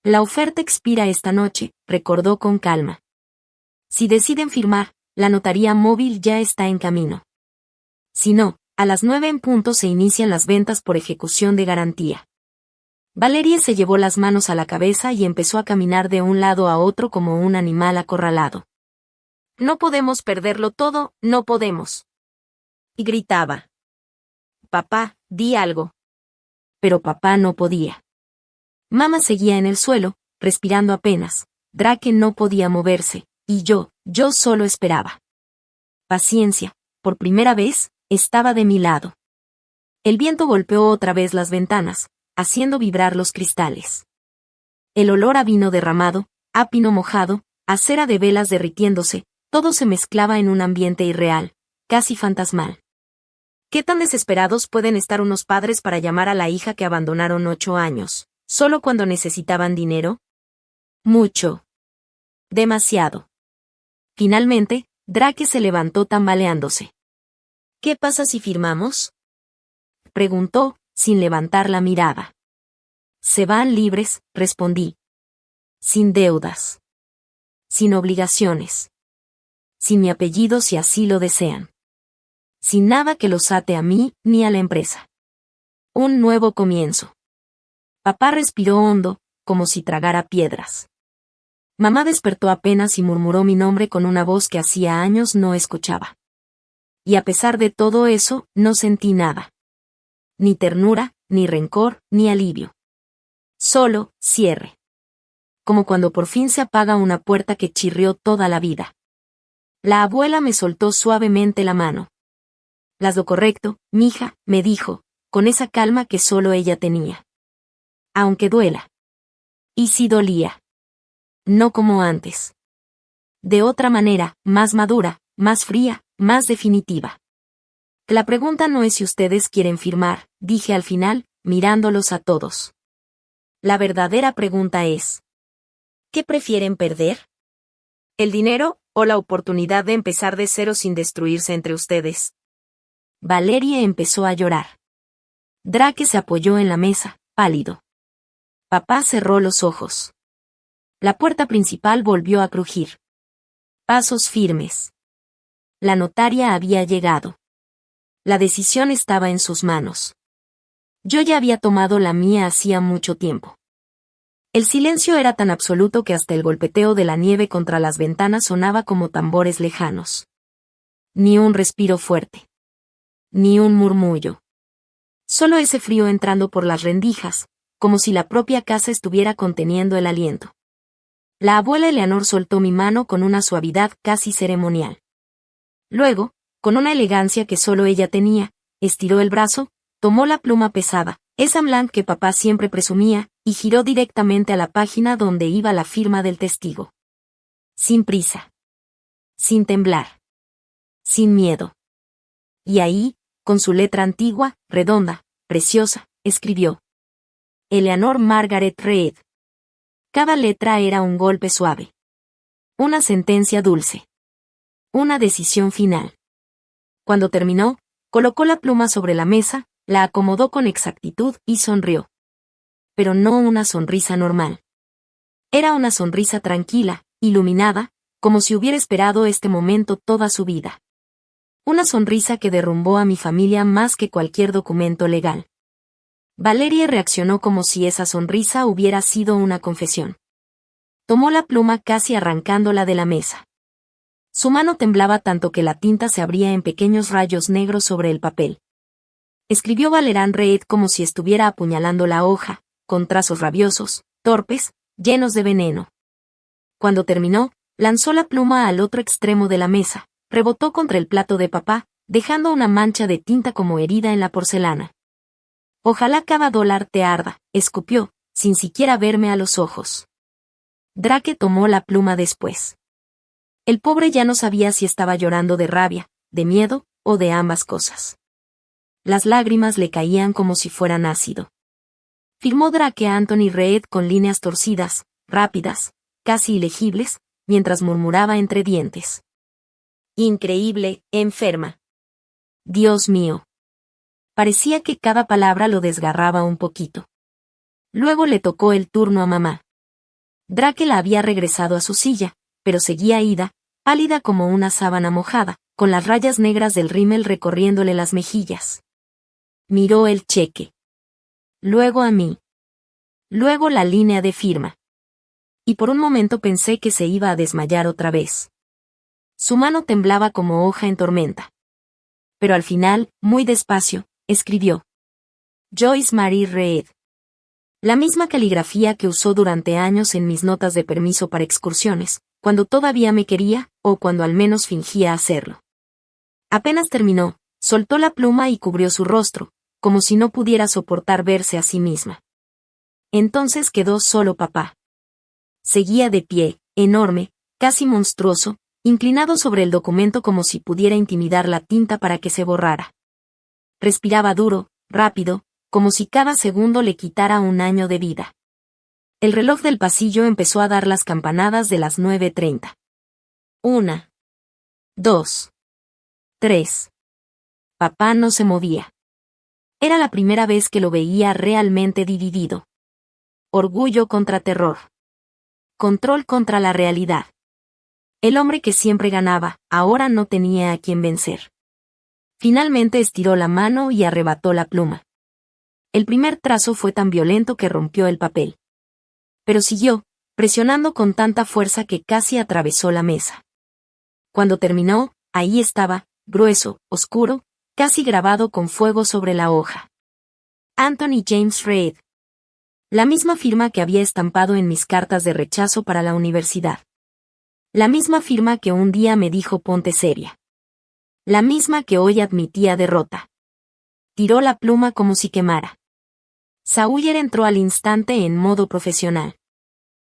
La oferta expira esta noche, recordó con calma. Si deciden firmar, la notaría móvil ya está en camino. Si no, a las 9 en punto se inician las ventas por ejecución de garantía. Valerie se llevó las manos a la cabeza y empezó a caminar de un lado a otro como un animal acorralado. No podemos perderlo todo, no podemos. Y gritaba. Papá, di algo. Pero papá no podía. Mamá seguía en el suelo, respirando apenas. Drake no podía moverse, y yo solo esperaba. Paciencia, por primera vez, estaba de mi lado. El viento golpeó otra vez las ventanas, haciendo vibrar los cristales. El olor a vino derramado, a pino mojado, a cera de velas derritiéndose, todo se mezclaba en un ambiente irreal, casi fantasmal. ¿Qué tan desesperados pueden estar unos padres para llamar a la hija que abandonaron 8 años, solo cuando necesitaban dinero? Mucho. Demasiado. Finalmente, Drake se levantó tambaleándose. ¿Qué pasa si firmamos?, preguntó, sin levantar la mirada. Se van libres, respondí. Sin deudas. Sin obligaciones. Sin mi apellido si así lo desean. Sin nada que los ate a mí ni a la empresa. Un nuevo comienzo. Papá respiró hondo, como si tragara piedras. Mamá despertó apenas y murmuró mi nombre con una voz que hacía años no escuchaba. Y a pesar de todo eso, no sentí nada. Ni ternura, ni rencor, ni alivio. Solo, cierre. Como cuando por fin se apaga una puerta que chirrió toda la vida. La abuela me soltó suavemente la mano. Las lo correcto, mija, me dijo, con esa calma que solo ella tenía. Aunque duela. Y sí dolía. No como antes. De otra manera, más madura, más fría, más definitiva. La pregunta no es si ustedes quieren firmar, dije al final, mirándolos a todos. La verdadera pregunta es: ¿qué prefieren perder? ¿El dinero, o la oportunidad de empezar de cero sin destruirse entre ustedes? Valerie empezó a llorar. Drake se apoyó en la mesa, pálido. Papá cerró los ojos. La puerta principal volvió a crujir. Pasos firmes. La notaria había llegado. La decisión estaba en sus manos. Yo ya había tomado la mía hacía mucho tiempo. El silencio era tan absoluto que hasta el golpeteo de la nieve contra las ventanas sonaba como tambores lejanos. Ni un respiro fuerte. Ni un murmullo. Solo ese frío entrando por las rendijas, como si la propia casa estuviera conteniendo el aliento. La abuela Eleanor soltó mi mano con una suavidad casi ceremonial. Luego, con una elegancia que solo ella tenía, estiró el brazo, tomó la pluma pesada, esa blanca que papá siempre presumía, y giró directamente a la página donde iba la firma del testigo. Sin prisa. Sin temblar. Sin miedo. Y ahí, con su letra antigua, redonda, preciosa, escribió: Eleanor Margaret Reed. Cada letra era un golpe suave. Una sentencia dulce. Una decisión final. Cuando terminó, colocó la pluma sobre la mesa, la acomodó con exactitud y sonrió. Pero no una sonrisa normal. Era una sonrisa tranquila, iluminada, como si hubiera esperado este momento toda su vida. Una sonrisa que derrumbó a mi familia más que cualquier documento legal. Valerie reaccionó como si esa sonrisa hubiera sido una confesión. Tomó la pluma casi arrancándola de la mesa. Su mano temblaba tanto que la tinta se abría en pequeños rayos negros sobre el papel. Escribió Valeran Reed como si estuviera apuñalando la hoja, con trazos rabiosos, torpes, llenos de veneno. Cuando terminó, lanzó la pluma al otro extremo de la mesa, rebotó contra el plato de papá, dejando una mancha de tinta como herida en la porcelana. Ojalá cada dólar te arda, escupió, sin siquiera verme a los ojos. Drake tomó la pluma después. El pobre ya no sabía si estaba llorando de rabia, de miedo, o de ambas cosas. Las lágrimas le caían como si fueran ácido. Firmó Drake Anthony Reed con líneas torcidas, rápidas, casi ilegibles, mientras murmuraba entre dientes. Increíble, enferma. Dios mío. Parecía que cada palabra lo desgarraba un poquito. Luego le tocó el turno a mamá. Drake la había regresado a su silla, pero seguía ida, pálida como una sábana mojada, con las rayas negras del rímel recorriéndole las mejillas. Miró el cheque. Luego a mí. Luego la línea de firma. Y por un momento pensé que se iba a desmayar otra vez. Su mano temblaba como hoja en tormenta. Pero al final, muy despacio, escribió: Joyce Marie Reed. La misma caligrafía que usó durante años en mis notas de permiso para excursiones, cuando todavía me quería, o cuando al menos fingía hacerlo. Apenas terminó, soltó la pluma y cubrió su rostro, como si no pudiera soportar verse a sí misma. Entonces quedó solo papá. Seguía de pie, enorme, casi monstruoso, inclinado sobre el documento como si pudiera intimidar la tinta para que se borrara. Respiraba duro, rápido, como si cada segundo le quitara un año de vida. El reloj del pasillo empezó a dar las campanadas de las 9:30. 1, 2, 3. Papá no se movía. Era la primera vez que lo veía realmente dividido. Orgullo contra terror. Control contra la realidad. El hombre que siempre ganaba, ahora no tenía a quien vencer. Finalmente estiró la mano y arrebató la pluma. El primer trazo fue tan violento que rompió el papel. Pero siguió, presionando con tanta fuerza que casi atravesó la mesa. Cuando terminó, ahí estaba, grueso, oscuro, casi grabado con fuego sobre la hoja. Anthony James Reid. La misma firma que había estampado en mis cartas de rechazo para la universidad. La misma firma que un día me dijo ponte seria. La misma que hoy admitía derrota. Tiró la pluma como si quemara. Sawyer entró al instante en modo profesional.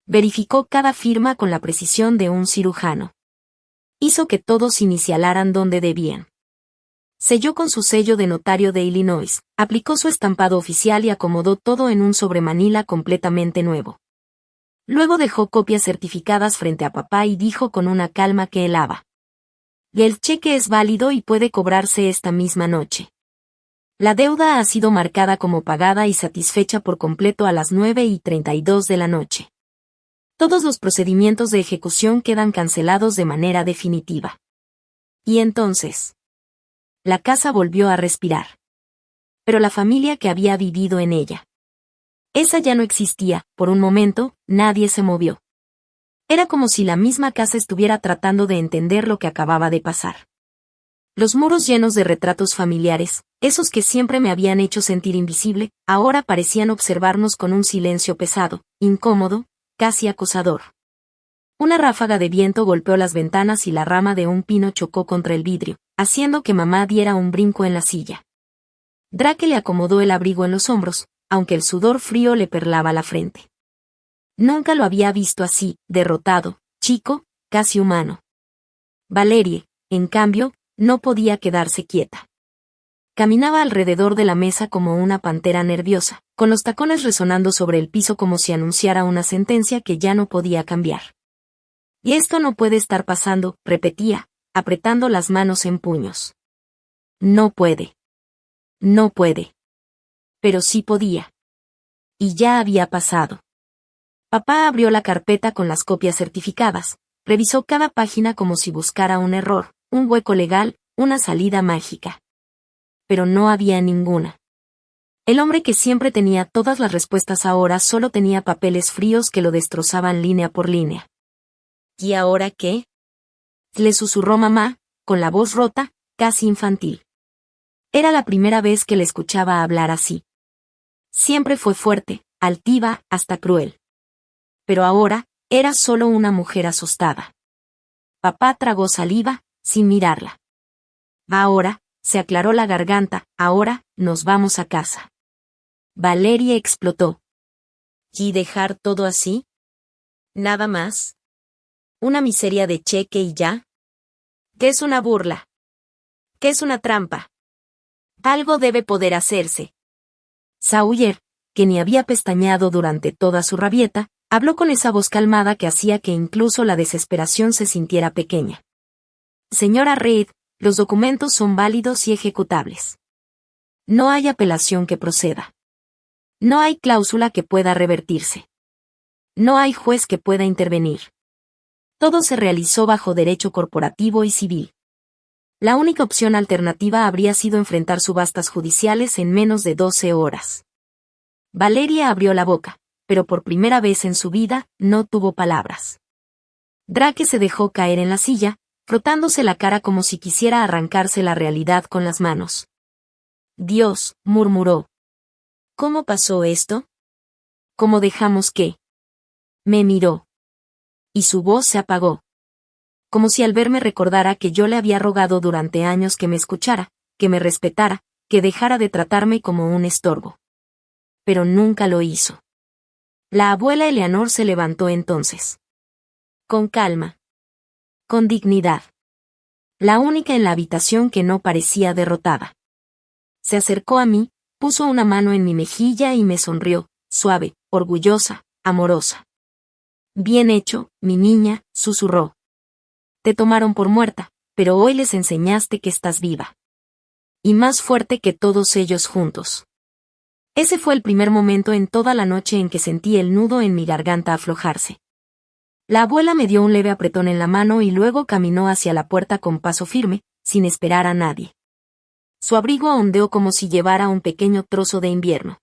Verificó cada firma con la precisión de un cirujano. Hizo que todos inicialaran donde debían. Selló con su sello de notario de Illinois, aplicó su estampado oficial y acomodó todo en un sobremanila completamente nuevo. Luego dejó copias certificadas frente a papá y dijo con una calma que helaba. El cheque es válido y puede cobrarse esta misma noche. La deuda ha sido marcada como pagada y satisfecha por completo a las 9:32 de la noche. Todos los procedimientos de ejecución quedan cancelados de manera definitiva. Y entonces, la casa volvió a respirar. Pero la familia que había vivido en ella. Esa ya no existía, por un momento, nadie se movió. Era como si la misma casa estuviera tratando de entender lo que acababa de pasar. Los muros llenos de retratos familiares, esos que siempre me habían hecho sentir invisible, ahora parecían observarnos con un silencio pesado, incómodo, casi acosador. Una ráfaga de viento golpeó las ventanas y la rama de un pino chocó contra el vidrio, haciendo que mamá diera un brinco en la silla. Drake le acomodó el abrigo en los hombros, aunque el sudor frío le perlaba la frente. Nunca lo había visto así, derrotado, chico, casi humano. Valerie, en cambio, no podía quedarse quieta. Caminaba alrededor de la mesa como una pantera nerviosa, con los tacones resonando sobre el piso como si anunciara una sentencia que ya no podía cambiar. Y esto no puede estar pasando, repetía, apretando las manos en puños. No puede. No puede. Pero sí podía. Y ya había pasado. Papá abrió la carpeta con las copias certificadas, revisó cada página como si buscara un error, un hueco legal, una salida mágica. Pero no había ninguna. El hombre que siempre tenía todas las respuestas ahora solo tenía papeles fríos que lo destrozaban línea por línea. ¿Y ahora qué? Le susurró mamá, con la voz rota, casi infantil. Era la primera vez que le escuchaba hablar así. Siempre fue fuerte, altiva, hasta cruel. Pero ahora, era solo una mujer asustada. Papá tragó saliva, sin mirarla. Ahora, se aclaró la garganta, ahora, nos vamos a casa. Valerie explotó. ¿Y dejar todo así? ¿Nada más? ¿Una miseria de cheque y ya? ¿Qué es una burla? ¿Qué es una trampa? Algo debe poder hacerse. Sawyer, que ni había pestañeado durante toda su rabieta, habló con esa voz calmada que hacía que incluso la desesperación se sintiera pequeña. Señora Reid, los documentos son válidos y ejecutables. No hay apelación que proceda. No hay cláusula que pueda revertirse. No hay juez que pueda intervenir. Todo se realizó bajo derecho corporativo y civil. La única opción alternativa habría sido enfrentar subastas judiciales en menos de 12 horas. Valeria abrió la boca, pero por primera vez en su vida, no tuvo palabras. Drake se dejó caer en la silla, frotándose la cara como si quisiera arrancarse la realidad con las manos. Dios, murmuró. ¿Cómo pasó esto? ¿Cómo dejamos que? Me miró. Y su voz se apagó. como si al verme recordara que yo le había rogado durante años que me escuchara, que me respetara, que dejara de tratarme como un estorbo. Pero nunca lo hizo. La abuela Eleanor se levantó entonces. Con calma. Con dignidad. La única en la habitación que no parecía derrotada. Se acercó a mí, puso una mano en mi mejilla y me sonrió, suave, orgullosa, amorosa. Bien hecho, mi niña, susurró. Te tomaron por muerta, pero hoy les enseñaste que estás viva. Y más fuerte que todos ellos juntos. Ese fue el primer momento en toda la noche en que sentí el nudo en mi garganta aflojarse. La abuela me dio un leve apretón en la mano y luego caminó hacia la puerta con paso firme, sin esperar a nadie. Su abrigo ondeó como si llevara un pequeño trozo de invierno.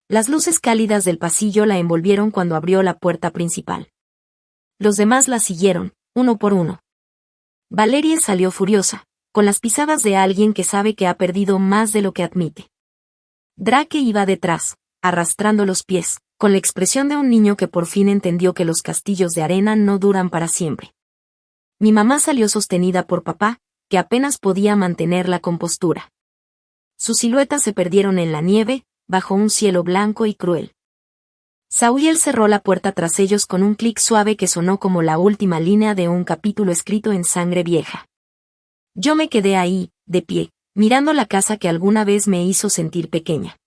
Las luces cálidas del pasillo la envolvieron cuando abrió la puerta principal. Los demás la siguieron, uno por uno. Valeria salió furiosa, con las pisadas de alguien que sabe que ha perdido más de lo que admite. Drake iba detrás, arrastrando los pies, con la expresión de un niño que por fin entendió que los castillos de arena no duran para siempre. Mi mamá salió sostenida por papá, que apenas podía mantener la compostura. Sus siluetas se perdieron en la nieve, bajo un cielo blanco y cruel. Sawyer cerró la puerta tras ellos con un clic suave que sonó como la última línea de un capítulo escrito en sangre vieja. Yo me quedé ahí, de pie, mirando la casa que alguna vez me hizo sentir pequeña.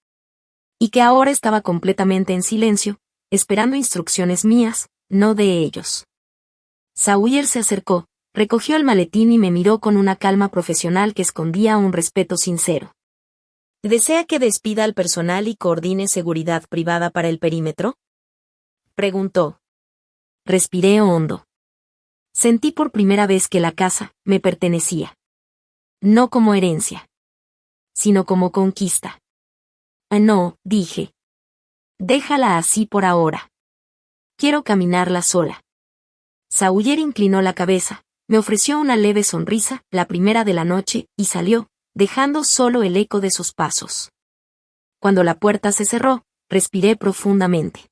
Y que ahora estaba completamente en silencio, esperando instrucciones mías, no de ellos. Sawyer se acercó, recogió el maletín y me miró con una calma profesional que escondía un respeto sincero. ¿Desea que despida al personal y coordine seguridad privada para el perímetro? Preguntó. Respiré hondo. Sentí por primera vez que la casa me pertenecía. No como herencia, sino como conquista. No, dije. Déjala así por ahora. Quiero caminarla sola. Sawyer inclinó la cabeza, me ofreció una leve sonrisa, la primera de la noche, y salió, dejando solo el eco de sus pasos. Cuando la puerta se cerró, respiré profundamente.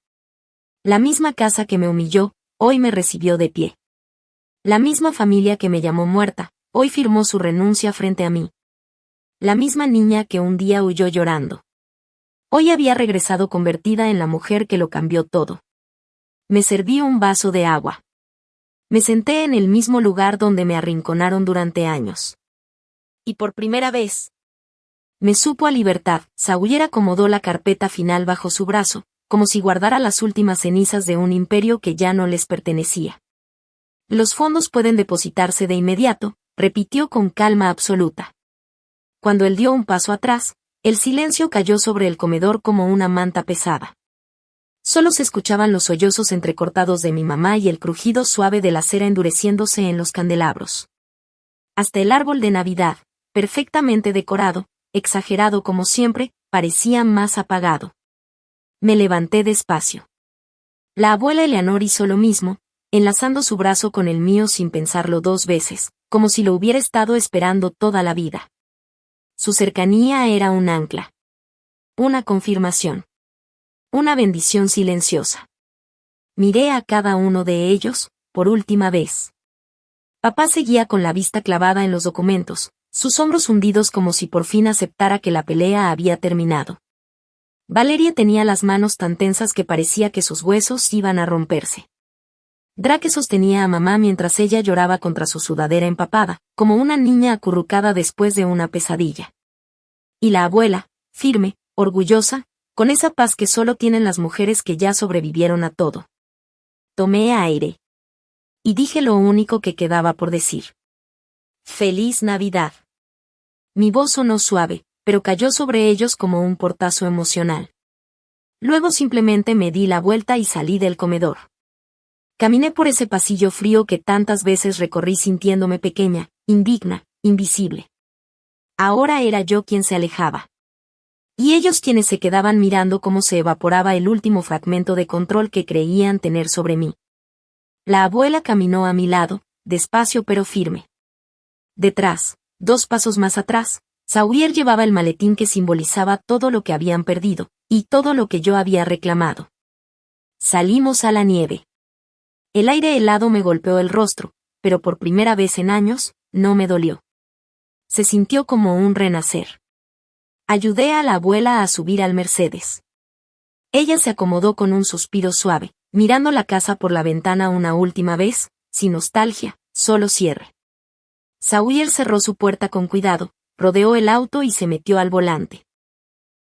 La misma casa que me humilló, hoy me recibió de pie. La misma familia que me llamó muerta, hoy firmó su renuncia frente a mí. La misma niña que un día huyó llorando. Hoy había regresado convertida en la mujer que lo cambió todo. Me serví un vaso de agua. Me senté en el mismo lugar donde me arrinconaron durante años. Y por primera vez, me supo a libertad. Sawyer acomodó la carpeta final bajo su brazo, como si guardara las últimas cenizas de un imperio que ya no les pertenecía. Los fondos pueden depositarse de inmediato, repitió con calma absoluta. Cuando él dio un paso atrás, el silencio cayó sobre el comedor como una manta pesada. Solo se escuchaban los sollozos entrecortados de mi mamá y el crujido suave de la cera endureciéndose en los candelabros. Hasta el árbol de Navidad, perfectamente decorado, exagerado como siempre, parecía más apagado. Me levanté despacio. La abuela Eleanor hizo lo mismo, enlazando su brazo con el mío sin pensarlo dos veces, como si lo hubiera estado esperando toda la vida. Su cercanía era un ancla. Una confirmación. Una bendición silenciosa. Miré a cada uno de ellos, por última vez. Papá seguía con la vista clavada en los documentos, sus hombros hundidos como si por fin aceptara que la pelea había terminado. Valeria tenía las manos tan tensas que parecía que sus huesos iban a romperse. Drake sostenía a mamá mientras ella lloraba contra su sudadera empapada, como una niña acurrucada después de una pesadilla. Y la abuela, firme, orgullosa, con esa paz que solo tienen las mujeres que ya sobrevivieron a todo. Tomé aire. Y dije lo único que quedaba por decir. ¡Feliz Navidad! Mi voz sonó suave, pero cayó sobre ellos como un portazo emocional. Luego simplemente me di la vuelta y salí del comedor. Caminé por ese pasillo frío que tantas veces recorrí sintiéndome pequeña, indigna, invisible. Ahora era yo quien se alejaba. Y ellos quienes se quedaban mirando cómo se evaporaba el último fragmento de control que creían tener sobre mí. La abuela caminó a mi lado, despacio pero firme. Detrás, 2 pasos más atrás, Sawyer llevaba el maletín que simbolizaba todo lo que habían perdido, y todo lo que yo había reclamado. Salimos a la nieve. El aire helado me golpeó el rostro, pero por primera vez en años, no me dolió. Se sintió como un renacer. Ayudé a la abuela a subir al Mercedes. Ella se acomodó con un suspiro suave, mirando la casa por la ventana una última vez, sin nostalgia, solo cierre. Sawyer cerró su puerta con cuidado, rodeó el auto y se metió al volante.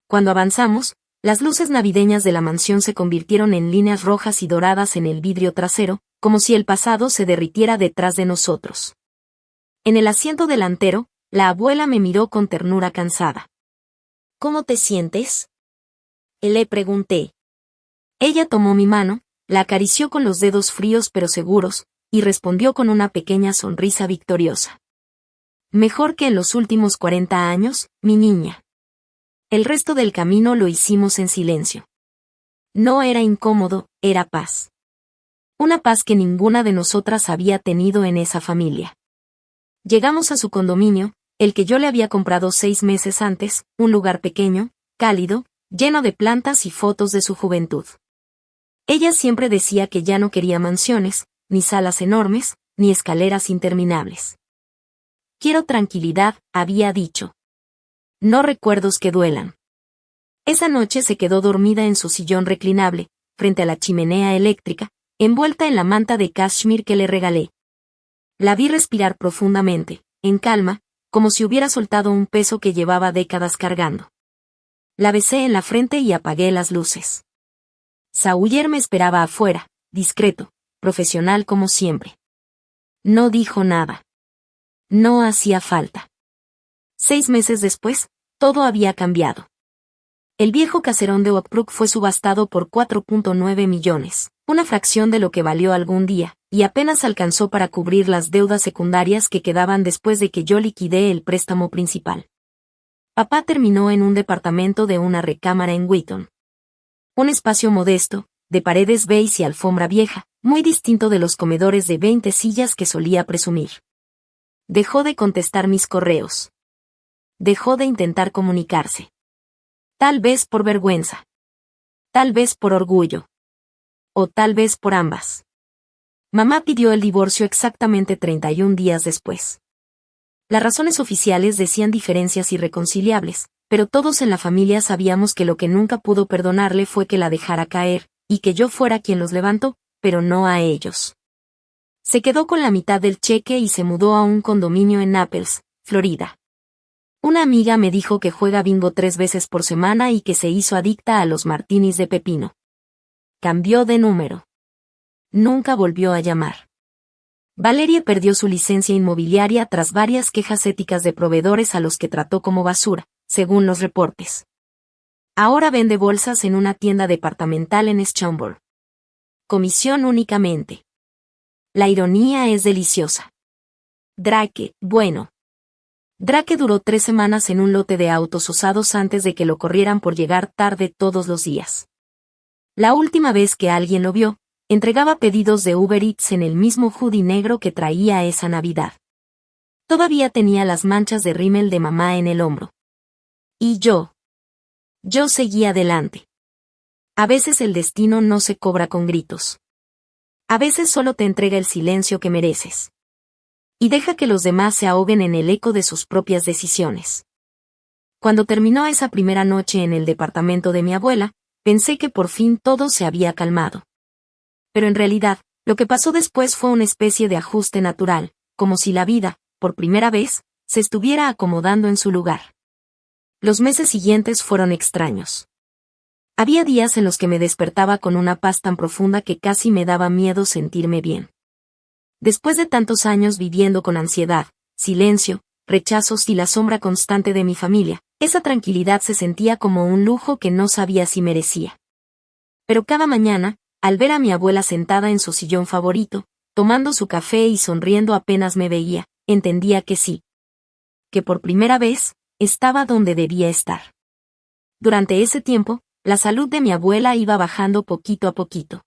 Cuando avanzamos, las luces navideñas de la mansión se convirtieron en líneas rojas y doradas en el vidrio trasero, como si el pasado se derritiera detrás de nosotros. En el asiento delantero, la abuela me miró con ternura cansada. ¿Cómo te sientes?, le pregunté. Ella tomó mi mano, la acarició con los dedos fríos pero seguros, y respondió con una pequeña sonrisa victoriosa. Mejor que en los últimos 40 años, mi niña. El resto del camino lo hicimos en silencio. No era incómodo, era paz. Una paz que ninguna de nosotras había tenido en esa familia. Llegamos a su condominio, el que yo le había comprado 6 meses antes, un lugar pequeño, cálido, lleno de plantas y fotos de su juventud. Ella siempre decía que ya no quería mansiones, ni salas enormes, ni escaleras interminables. Quiero tranquilidad, había dicho. No recuerdos que duelan. Esa noche se quedó dormida en su sillón reclinable, frente a la chimenea eléctrica, envuelta en la manta de cashmere que le regalé. La vi respirar profundamente, en calma, como si hubiera soltado un peso que llevaba décadas cargando. La besé en la frente y apagué las luces. Sawyer me esperaba afuera, discreto, profesional como siempre. No dijo nada. No hacía falta. 6 meses después, todo había cambiado. El viejo caserón de Oakbrook fue subastado por 4.9 millones, una fracción de lo que valió algún día, y apenas alcanzó para cubrir las deudas secundarias que quedaban después de que yo liquidé el préstamo principal. Papá terminó en un departamento de una recámara en Wheaton. Un espacio modesto, de paredes beige y alfombra vieja, muy distinto de los comedores de 20 sillas que solía presumir. Dejó de contestar mis correos. Dejó de intentar comunicarse. Tal vez por vergüenza. Tal vez por orgullo. O tal vez por ambas. Mamá pidió el divorcio exactamente 31 días después. Las razones oficiales decían diferencias irreconciliables, pero todos en la familia sabíamos que lo que nunca pudo perdonarle fue que la dejara caer, y que yo fuera quien los levantó, pero no a ellos. Se quedó con la mitad del cheque y se mudó a un condominio en Naples, Florida. Una amiga me dijo que juega bingo 3 veces por semana y que se hizo adicta a los martinis de pepino. Cambió de número. Nunca volvió a llamar. Valerie perdió su licencia inmobiliaria tras varias quejas éticas de proveedores a los que trató como basura, según los reportes. Ahora vende bolsas en una tienda departamental en Schaumburg. Comisión únicamente. La ironía es deliciosa. Drake, bueno. Drake duró 3 semanas en un lote de autos usados antes de que lo corrieran por llegar tarde todos los días. La última vez que alguien lo vio, entregaba pedidos de Uber Eats en el mismo hoodie negro que traía esa Navidad. Todavía tenía las manchas de rímel de mamá en el hombro. Y yo seguía adelante. A veces el destino no se cobra con gritos. A veces solo te entrega el silencio que mereces. Y deja que los demás se ahoguen en el eco de sus propias decisiones. Cuando terminó esa primera noche en el departamento de mi abuela, pensé que por fin todo se había calmado. Pero en realidad, lo que pasó después fue una especie de ajuste natural, como si la vida, por primera vez, se estuviera acomodando en su lugar. Los meses siguientes fueron extraños. Había días en los que me despertaba con una paz tan profunda que casi me daba miedo sentirme bien. Después de tantos años viviendo con ansiedad, silencio, rechazos y la sombra constante de mi familia, esa tranquilidad se sentía como un lujo que no sabía si merecía. Pero cada mañana, al ver a mi abuela sentada en su sillón favorito, tomando su café y sonriendo apenas me veía, entendía que sí. Que por primera vez, estaba donde debía estar. Durante ese tiempo, la salud de mi abuela iba bajando poquito a poquito.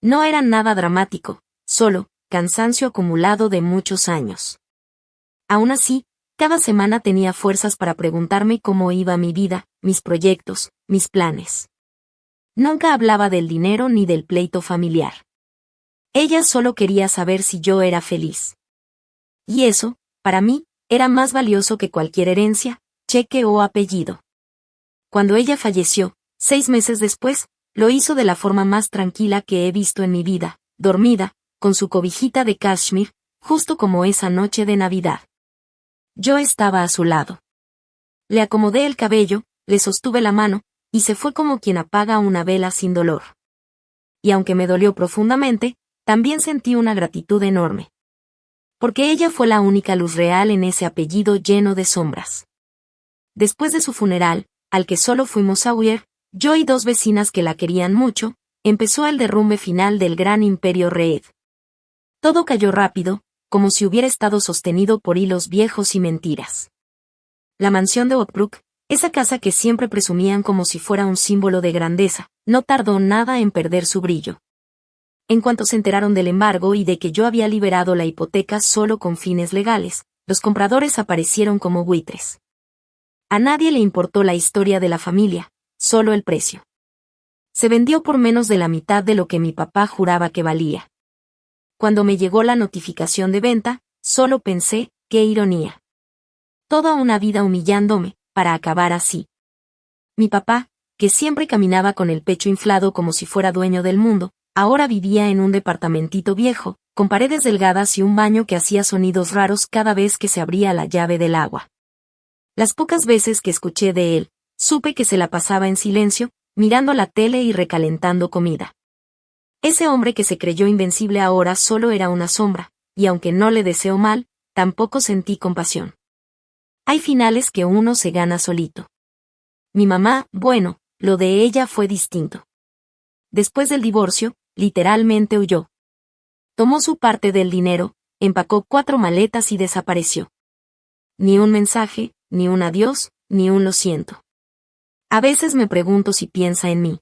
No era nada dramático, solo cansancio acumulado de muchos años. Aún así, cada semana tenía fuerzas para preguntarme cómo iba mi vida, mis proyectos, mis planes. Nunca hablaba del dinero ni del pleito familiar. Ella solo quería saber si yo era feliz. Y eso, para mí, era más valioso que cualquier herencia, cheque o apellido. Cuando ella falleció, 6 meses después, lo hizo de la forma más tranquila que he visto en mi vida, dormida, con su cobijita de cashmere, justo como esa noche de Navidad. Yo estaba a su lado. Le acomodé el cabello, le sostuve la mano, y se fue como quien apaga una vela sin dolor. Y aunque me dolió profundamente, también sentí una gratitud enorme. Porque ella fue la única luz real en ese apellido lleno de sombras. Después de su funeral, al que solo fuimos a huir, yo y 2 vecinas que la querían mucho, empezó el derrumbe final del gran imperio Reed. Todo cayó rápido, como si hubiera estado sostenido por hilos viejos y mentiras. La mansión de Oakbrook, esa casa que siempre presumían como si fuera un símbolo de grandeza, no tardó nada en perder su brillo. En cuanto se enteraron del embargo y de que yo había liberado la hipoteca solo con fines legales, los compradores aparecieron como buitres. A nadie le importó la historia de la familia, solo el precio. Se vendió por menos de la mitad de lo que mi papá juraba que valía. Cuando me llegó la notificación de venta, solo pensé, qué ironía. Toda una vida humillándome, para acabar así. Mi papá, que siempre caminaba con el pecho inflado como si fuera dueño del mundo, ahora vivía en un departamentito viejo, con paredes delgadas y un baño que hacía sonidos raros cada vez que se abría la llave del agua. Las pocas veces que escuché de él, supe que se la pasaba en silencio, mirando la tele y recalentando comida. Ese hombre que se creyó invencible ahora solo era una sombra, y aunque no le deseo mal, tampoco sentí compasión. Hay finales que uno se gana solito. Mi mamá, bueno, lo de ella fue distinto. Después del divorcio, literalmente huyó. Tomó su parte del dinero, empacó 4 maletas y desapareció. Ni un mensaje, ni un adiós, ni un lo siento. A veces me pregunto si piensa en mí.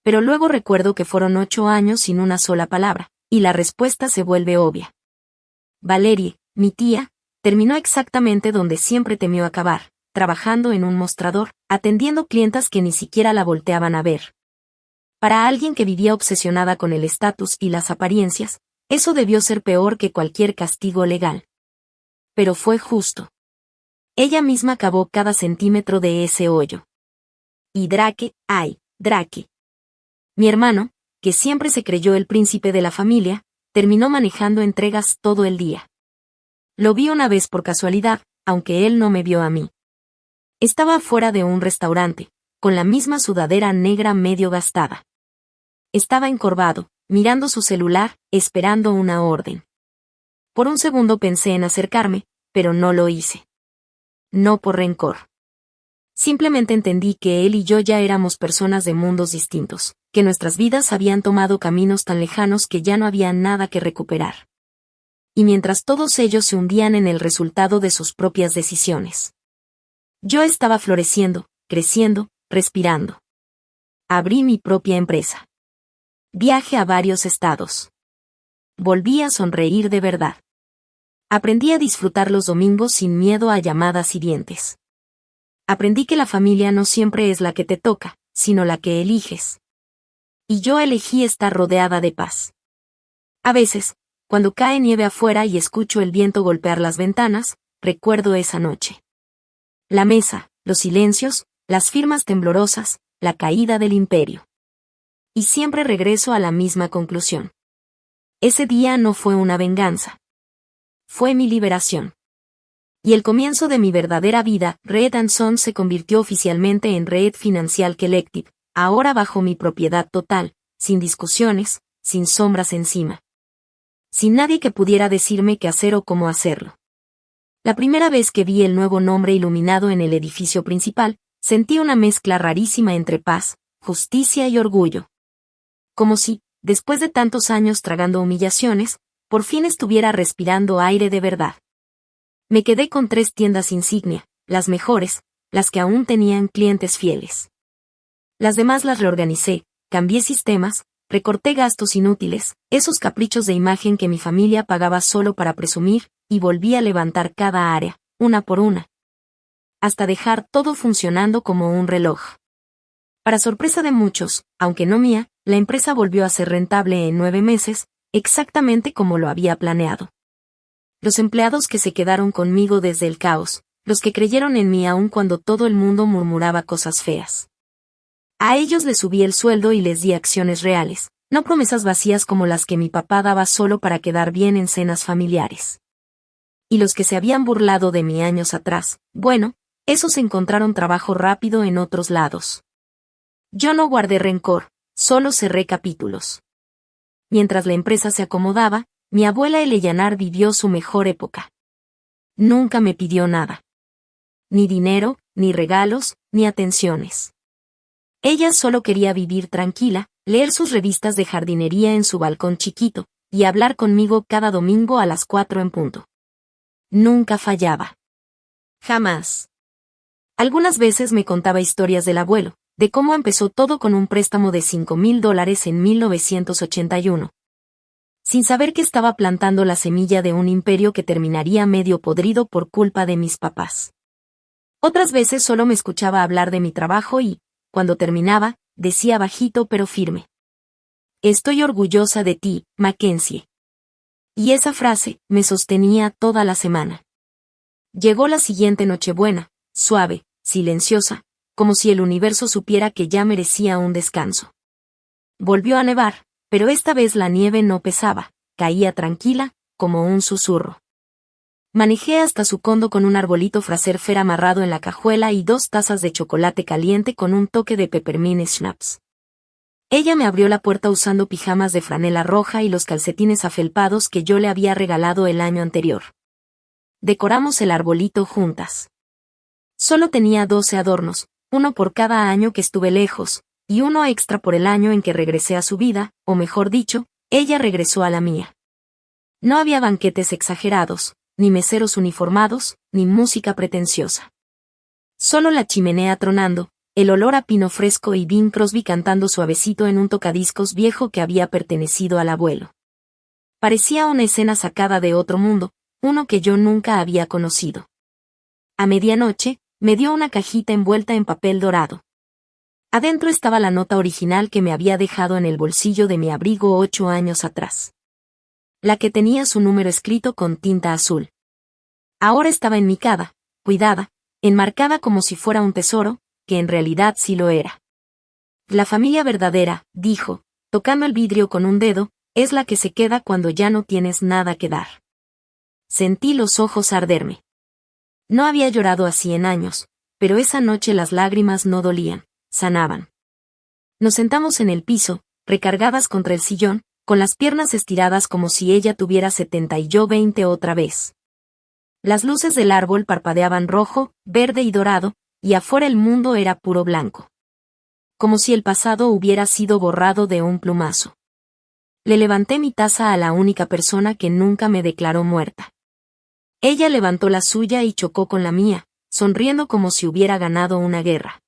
Pero luego recuerdo que fueron 8 años sin una sola palabra, y la respuesta se vuelve obvia. Valerie, mi tía, terminó exactamente donde siempre temió acabar, trabajando en un mostrador, atendiendo clientas que ni siquiera la volteaban a ver. Para alguien que vivía obsesionada con el estatus y las apariencias, eso debió ser peor que cualquier castigo legal. Pero fue justo. Ella misma cavó cada centímetro de ese hoyo. Y Drake, ay, Drake. Mi hermano, que siempre se creyó el príncipe de la familia, terminó manejando entregas todo el día. Lo vi una vez por casualidad, aunque él no me vio a mí. Estaba fuera de un restaurante, con la misma sudadera negra medio gastada. Estaba encorvado, mirando su celular, esperando una orden. Por un segundo pensé en acercarme, pero no lo hice. No por rencor. Simplemente entendí que él y yo ya éramos personas de mundos distintos, que nuestras vidas habían tomado caminos tan lejanos que ya no había nada que recuperar. Y mientras todos ellos se hundían en el resultado de sus propias decisiones. Yo estaba floreciendo, creciendo, respirando. Abrí mi propia empresa. Viaje a varios estados. Volví a sonreír de verdad. Aprendí a disfrutar los domingos sin miedo a llamadas hirientes. Aprendí que la familia no siempre es la que te toca, sino la que eliges. Y yo elegí estar rodeada de paz. A veces, cuando cae nieve afuera y escucho el viento golpear las ventanas, recuerdo esa noche. La mesa, los silencios, las firmas temblorosas, la caída del imperio. Y siempre regreso a la misma conclusión. Ese día no fue una venganza. Fue mi liberación. Y el comienzo de mi verdadera vida. Reed & Sons se convirtió oficialmente en Reed Financial Collective, ahora bajo mi propiedad total, sin discusiones, sin sombras encima. Sin nadie que pudiera decirme qué hacer o cómo hacerlo. La primera vez que vi el nuevo nombre iluminado en el edificio principal, sentí una mezcla rarísima entre paz, justicia y orgullo. Como si, después de tantos años tragando humillaciones, por fin estuviera respirando aire de verdad. Me quedé con 3 tiendas insignia, las mejores, las que aún tenían clientes fieles. Las demás las reorganicé, cambié sistemas, recorté gastos inútiles, esos caprichos de imagen que mi familia pagaba solo para presumir, y volví a levantar cada área, una por una. Hasta dejar todo funcionando como un reloj. Para sorpresa de muchos, aunque no mía, la empresa volvió a ser rentable en 9 meses, exactamente como lo había planeado. Los empleados que se quedaron conmigo desde el caos, los que creyeron en mí aun cuando todo el mundo murmuraba cosas feas. A ellos les subí el sueldo y les di acciones reales, no promesas vacías como las que mi papá daba solo para quedar bien en cenas familiares. Y los que se habían burlado de mí años atrás, bueno, esos encontraron trabajo rápido en otros lados. Yo no guardé rencor, solo cerré capítulos. Mientras la empresa se acomodaba, mi abuela Eleyanar vivió su mejor época. Nunca me pidió nada. Ni dinero, ni regalos, ni atenciones. Ella solo quería vivir tranquila, leer sus revistas de jardinería en su balcón chiquito, y hablar conmigo cada domingo a las 4 en punto. Nunca fallaba. Jamás. Algunas veces me contaba historias del abuelo, de cómo empezó todo con un préstamo de $5,000 en 1981. Sin saber que estaba plantando la semilla de un imperio que terminaría medio podrido por culpa de mis papás. Otras veces solo me escuchaba hablar de mi trabajo y, cuando terminaba, decía bajito pero firme: «Estoy orgullosa de ti, Mackenzie». Y esa frase me sostenía toda la semana. Llegó la siguiente Nochebuena, suave, silenciosa, como si el universo supiera que ya merecía un descanso. Volvió a nevar, pero esta vez la nieve no pesaba, caía tranquila, como un susurro. Manejé hasta su condo con un arbolito Fraser Fair amarrado en la cajuela y 2 tazas de chocolate caliente con un toque de peppermint schnapps. Ella me abrió la puerta usando pijamas de franela roja y los calcetines afelpados que yo le había regalado el año anterior. Decoramos el arbolito juntas. Solo tenía 12 adornos, uno por cada año que estuve lejos, y uno extra por el año en que regresé a su vida, o mejor dicho, ella regresó a la mía. No había banquetes exagerados, ni meseros uniformados, ni música pretenciosa. Solo la chimenea tronando, el olor a pino fresco y Bing Crosby cantando suavecito en un tocadiscos viejo que había pertenecido al abuelo. Parecía una escena sacada de otro mundo, uno que yo nunca había conocido. A medianoche, me dio una cajita envuelta en papel dorado. Adentro estaba la nota original que me había dejado en el bolsillo de mi abrigo 8 años atrás. La que tenía su número escrito con tinta azul. Ahora estaba enmicada, cuidada, enmarcada como si fuera un tesoro, que en realidad sí lo era. La familia verdadera, dijo, tocando el vidrio con un dedo, es la que se queda cuando ya no tienes nada que dar. Sentí los ojos arderme. No había llorado así en años, pero esa noche las lágrimas no dolían, sanaban. Nos sentamos en el piso, recargadas contra el sillón, con las piernas estiradas como si ella tuviera 70 y yo 20 otra vez. Las luces del árbol parpadeaban rojo, verde y dorado, y afuera el mundo era puro blanco. Como si el pasado hubiera sido borrado de un plumazo. Le levanté mi taza a la única persona que nunca me declaró muerta. Ella levantó la suya y chocó con la mía, sonriendo como si hubiera ganado una guerra.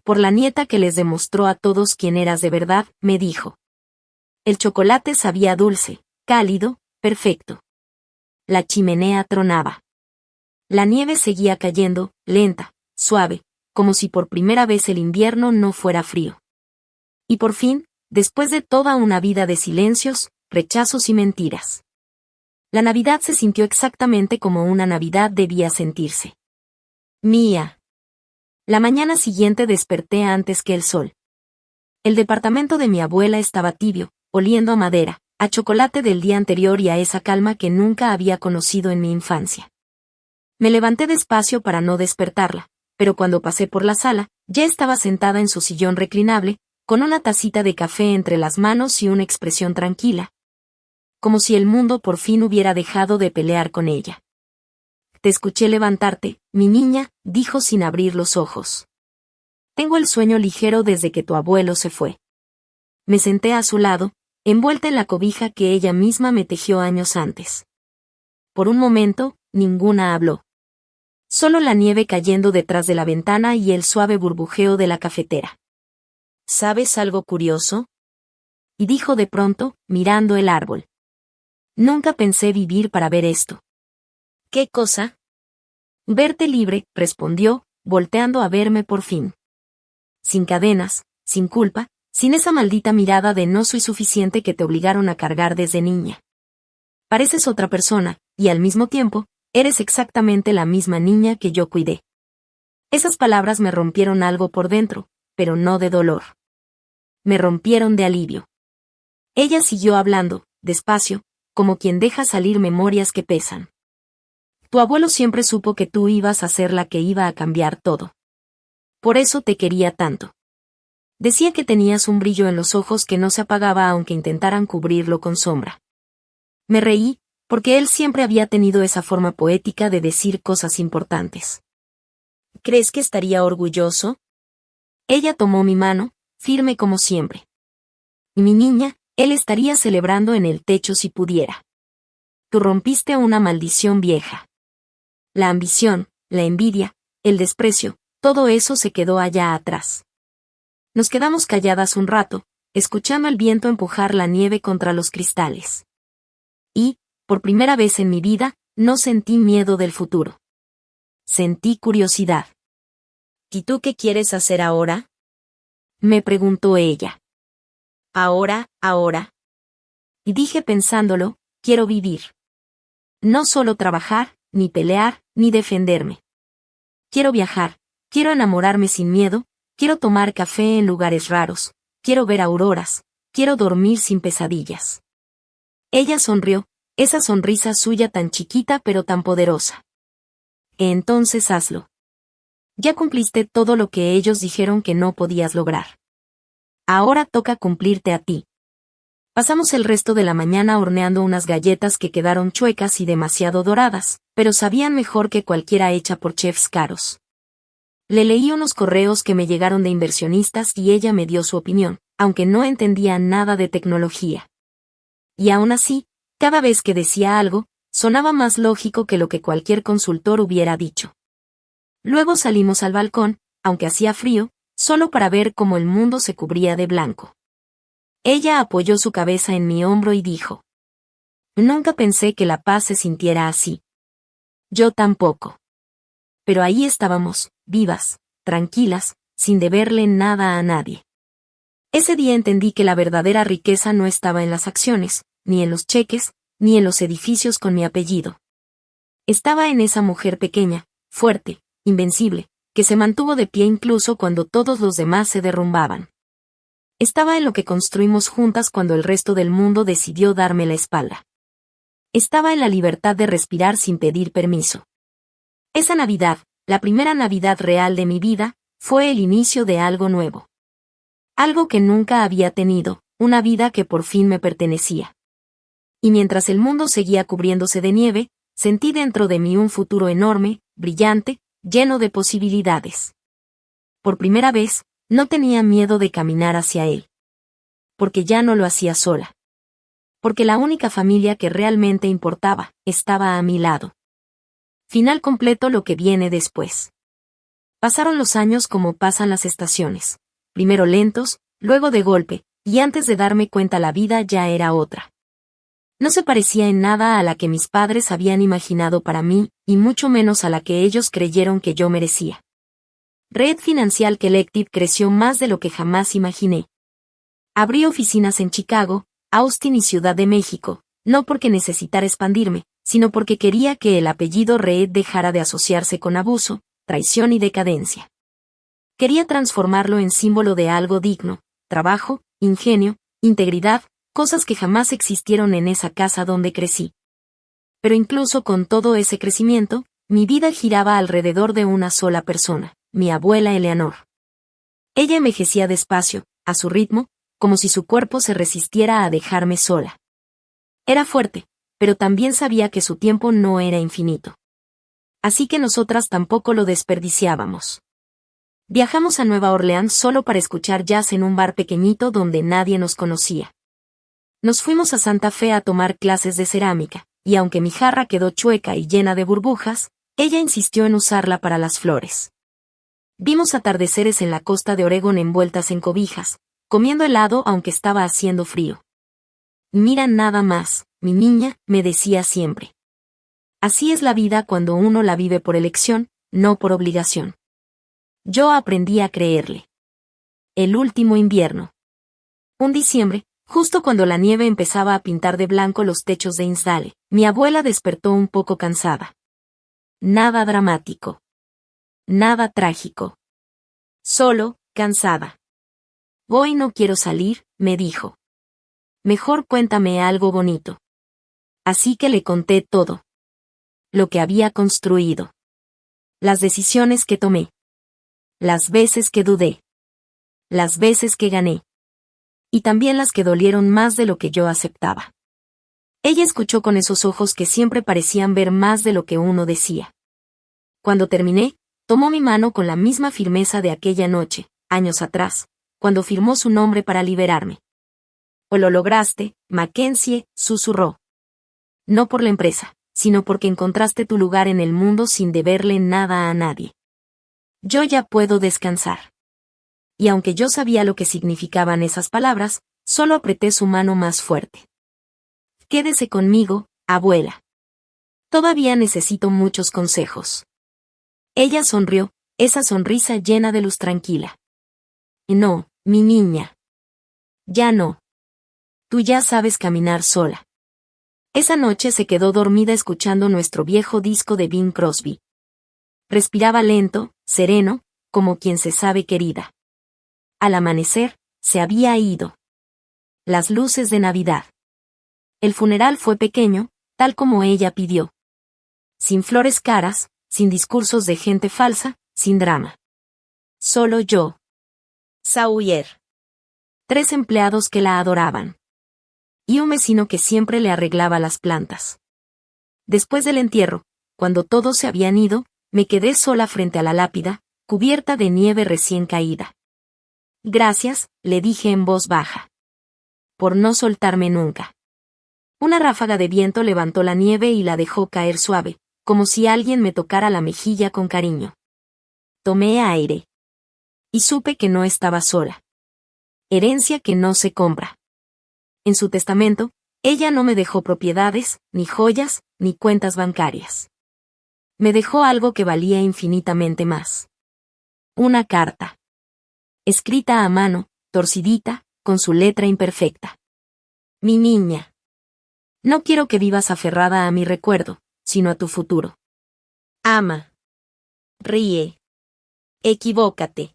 Por la nieta que les demostró a todos quién eras de verdad, me dijo. El chocolate sabía dulce, cálido, perfecto. La chimenea tronaba. La nieve seguía cayendo, lenta, suave, como si por primera vez el invierno no fuera frío. Y por fin, después de toda una vida de silencios, rechazos y mentiras. La Navidad se sintió exactamente como una Navidad debía sentirse. Mía. La mañana siguiente desperté antes que el sol. El departamento de mi abuela estaba tibio, oliendo a madera, a chocolate del día anterior y a esa calma que nunca había conocido en mi infancia. Me levanté despacio para no despertarla, pero cuando pasé por la sala, ya estaba sentada en su sillón reclinable, con una tacita de café entre las manos y una expresión tranquila. Como si el mundo por fin hubiera dejado de pelear con ella. Te escuché levantarte, mi niña, dijo sin abrir los ojos. Tengo el sueño ligero desde que tu abuelo se fue. Me senté a su lado, envuelta en la cobija que ella misma me tejió años antes. Por un momento, ninguna habló. Solo la nieve cayendo detrás de la ventana y el suave burbujeo de la cafetera. ¿Sabes algo curioso? Y dijo de pronto, mirando el árbol. Nunca pensé vivir para ver esto. ¿Qué cosa? Verte libre, respondió, volteando a verme por fin. Sin cadenas, sin culpa, Sin esa maldita mirada de no soy suficiente que te obligaron a cargar desde niña. Pareces otra persona, y al mismo tiempo, eres exactamente la misma niña que yo cuidé. Esas palabras me rompieron algo por dentro, pero no de dolor. Me rompieron de alivio. Ella siguió hablando, despacio, como quien deja salir memorias que pesan. Tu abuelo siempre supo que tú ibas a ser la que iba a cambiar todo. Por eso te quería tanto. Decía que tenías un brillo en los ojos que no se apagaba aunque intentaran cubrirlo con sombra. Me reí, porque él siempre había tenido esa forma poética de decir cosas importantes. ¿Crees que estaría orgulloso? Ella tomó mi mano, firme como siempre. Y mi niña, él estaría celebrando en el techo si pudiera. Tú rompiste una maldición vieja. La ambición, la envidia, el desprecio, todo eso se quedó allá atrás. Nos quedamos calladas un rato, escuchando el viento empujar la nieve contra los cristales. Y, por primera vez en mi vida, no sentí miedo del futuro. Sentí curiosidad. ¿Y tú qué quieres hacer ahora? Me preguntó ella. Ahora. Y dije pensándolo, quiero vivir. No solo trabajar, ni pelear, ni defenderme. Quiero viajar, quiero enamorarme sin miedo, quiero tomar café en lugares raros, quiero ver auroras, quiero dormir sin pesadillas. Ella sonrió, esa sonrisa suya tan chiquita pero tan poderosa. Entonces hazlo. Ya cumpliste todo lo que ellos dijeron que no podías lograr. Ahora toca cumplirte a ti. Pasamos el resto de la mañana horneando unas galletas que quedaron chuecas y demasiado doradas, pero sabían mejor que cualquiera hecha por chefs caros. Le leí unos correos que me llegaron de inversionistas y ella me dio su opinión, aunque no entendía nada de tecnología. Y aún así, cada vez que decía algo, sonaba más lógico que lo que cualquier consultor hubiera dicho. Luego salimos al balcón, aunque hacía frío, solo para ver cómo el mundo se cubría de blanco. Ella apoyó su cabeza en mi hombro y dijo: Nunca pensé que la paz se sintiera así. Yo tampoco. Pero ahí estábamos, vivas, tranquilas, sin deberle nada a nadie. Ese día entendí que la verdadera riqueza no estaba en las acciones, ni en los cheques, ni en los edificios con mi apellido. Estaba en esa mujer pequeña, fuerte, invencible, que se mantuvo de pie incluso cuando todos los demás se derrumbaban. Estaba en lo que construimos juntas cuando el resto del mundo decidió darme la espalda. Estaba en la libertad de respirar sin pedir permiso. Esa Navidad, la primera Navidad real de mi vida, fue el inicio de algo nuevo. Algo que nunca había tenido, una vida que por fin me pertenecía. Y mientras el mundo seguía cubriéndose de nieve, sentí dentro de mí un futuro enorme, brillante, lleno de posibilidades. Por primera vez, no tenía miedo de caminar hacia él. Porque ya no lo hacía sola. Porque la única familia que realmente importaba, estaba a mi lado. Final completo lo que viene después. Pasaron los años como pasan las estaciones. Primero lentos, luego de golpe, y antes de darme cuenta la vida ya era otra. No se parecía en nada a la que mis padres habían imaginado para mí, y mucho menos a la que ellos creyeron que yo merecía. Red Financial Collective creció más de lo que jamás imaginé. Abrí oficinas en Chicago, Austin y Ciudad de México, no porque necesitara expandirme, sino porque quería que el apellido Red dejara de asociarse con abuso, traición y decadencia. Quería transformarlo en símbolo de algo digno, trabajo, ingenio, integridad, cosas que jamás existieron en esa casa donde crecí. Pero incluso con todo ese crecimiento, mi vida giraba alrededor de una sola persona, mi abuela Eleanor. Ella envejecía despacio, a su ritmo, como si su cuerpo se resistiera a dejarme sola. Era fuerte, pero también sabía que su tiempo no era infinito. Así que nosotras tampoco lo desperdiciábamos. Viajamos a Nueva Orleans solo para escuchar jazz en un bar pequeñito donde nadie nos conocía. Nos fuimos a Santa Fe a tomar clases de cerámica, y aunque mi jarra quedó chueca y llena de burbujas, ella insistió en usarla para las flores. Vimos atardeceres en la costa de Oregón envueltas en cobijas, comiendo helado aunque estaba haciendo frío. Mira nada más, mi niña, me decía siempre. Así es la vida cuando uno la vive por elección, no por obligación. Yo aprendí a creerle. El último invierno. Un diciembre, justo cuando la nieve empezaba a pintar de blanco los techos de Innsdale, mi abuela despertó un poco cansada. Nada dramático. Nada trágico. Solo, cansada. Hoy no quiero salir, me dijo. Mejor cuéntame algo bonito. Así que le conté todo. Lo que había construido. Las decisiones que tomé. Las veces que dudé. Las veces que gané. Y también las que dolieron más de lo que yo aceptaba. Ella escuchó con esos ojos que siempre parecían ver más de lo que uno decía. Cuando terminé, tomó mi mano con la misma firmeza de aquella noche, años atrás, cuando firmó su nombre para liberarme. «O lo lograste, Mackenzie», susurró. No por la empresa, sino porque encontraste tu lugar en el mundo sin deberle nada a nadie. Yo ya puedo descansar. Y aunque yo sabía lo que significaban esas palabras, solo apreté su mano más fuerte. Quédese conmigo, abuela. Todavía necesito muchos consejos. Ella sonrió, esa sonrisa llena de luz tranquila. No, mi niña. Ya no. Tú ya sabes caminar sola. Esa noche se quedó dormida escuchando nuestro viejo disco de Bing Crosby. Respiraba lento, sereno, como quien se sabe querida. Al amanecer, se había ido. Las luces de Navidad. El funeral fue pequeño, tal como ella pidió. Sin flores caras, sin discursos de gente falsa, sin drama. Solo yo. Sawyer. 3 empleados que la adoraban. Y un vecino que siempre le arreglaba las plantas. Después del entierro, cuando todos se habían ido, me quedé sola frente a la lápida, cubierta de nieve recién caída. Gracias, le dije en voz baja. Por no soltarme nunca. Una ráfaga de viento levantó la nieve y la dejó caer suave, como si alguien me tocara la mejilla con cariño. Tomé aire. Y supe que no estaba sola. Herencia que no se compra. En su testamento, ella no me dejó propiedades, ni joyas, ni cuentas bancarias. Me dejó algo que valía infinitamente más. Una carta. Escrita a mano, torcidita, con su letra imperfecta. Mi niña. No quiero que vivas aferrada a mi recuerdo, sino a tu futuro. Ama. Ríe. Equivócate.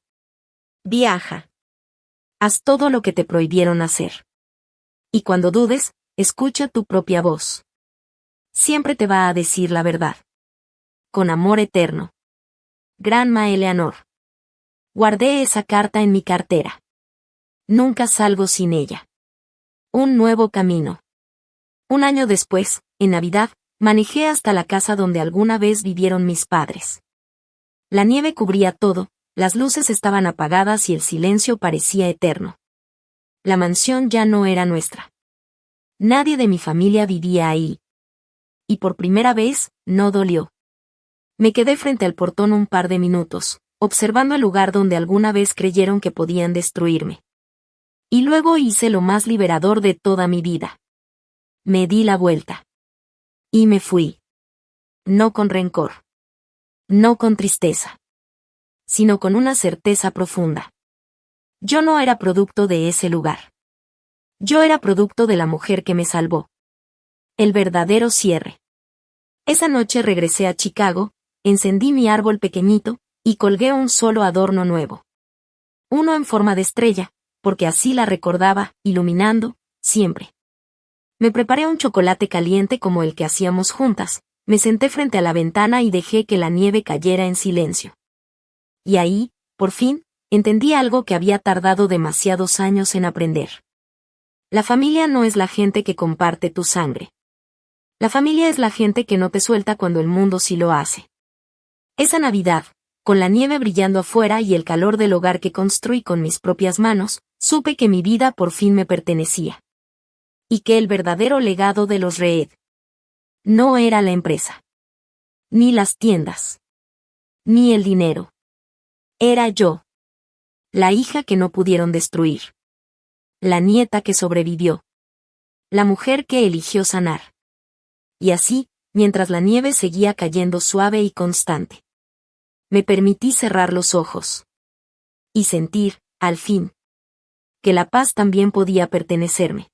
Viaja. Haz todo lo que te prohibieron hacer. Y cuando dudes, escucha tu propia voz. Siempre te va a decir la verdad. Con amor eterno. Granma Eleanor. Guardé esa carta en mi cartera. Nunca salgo sin ella. Un nuevo camino. Un año después, en Navidad, manejé hasta la casa donde alguna vez vivieron mis padres. La nieve cubría todo, las luces estaban apagadas y el silencio parecía eterno. La mansión ya no era nuestra. Nadie de mi familia vivía ahí. Y por primera vez, no dolió. Me quedé frente al portón un par de minutos, observando el lugar donde alguna vez creyeron que podían destruirme. Y luego hice lo más liberador de toda mi vida. Me di la vuelta. Y me fui. No con rencor. No con tristeza. Sino con una certeza profunda. Yo no era producto de ese lugar. Yo era producto de la mujer que me salvó. El verdadero cierre. Esa noche regresé a Chicago, encendí mi árbol pequeñito, y colgué un solo adorno nuevo. Uno en forma de estrella, porque así la recordaba, iluminando, siempre. Me preparé un chocolate caliente como el que hacíamos juntas, me senté frente a la ventana y dejé que la nieve cayera en silencio. Y ahí, por fin, entendí algo que había tardado demasiados años en aprender. La familia no es la gente que comparte tu sangre. La familia es la gente que no te suelta cuando el mundo sí lo hace. Esa Navidad, con la nieve brillando afuera y el calor del hogar que construí con mis propias manos, supe que mi vida por fin me pertenecía. Y que el verdadero legado de los Reed no era la empresa. Ni las tiendas. Ni el dinero. Era yo. La hija que no pudieron destruir. La nieta que sobrevivió. La mujer que eligió sanar. Y así, mientras la nieve seguía cayendo suave y constante. Me permití cerrar los ojos. Y sentir, al fin, que la paz también podía pertenecerme.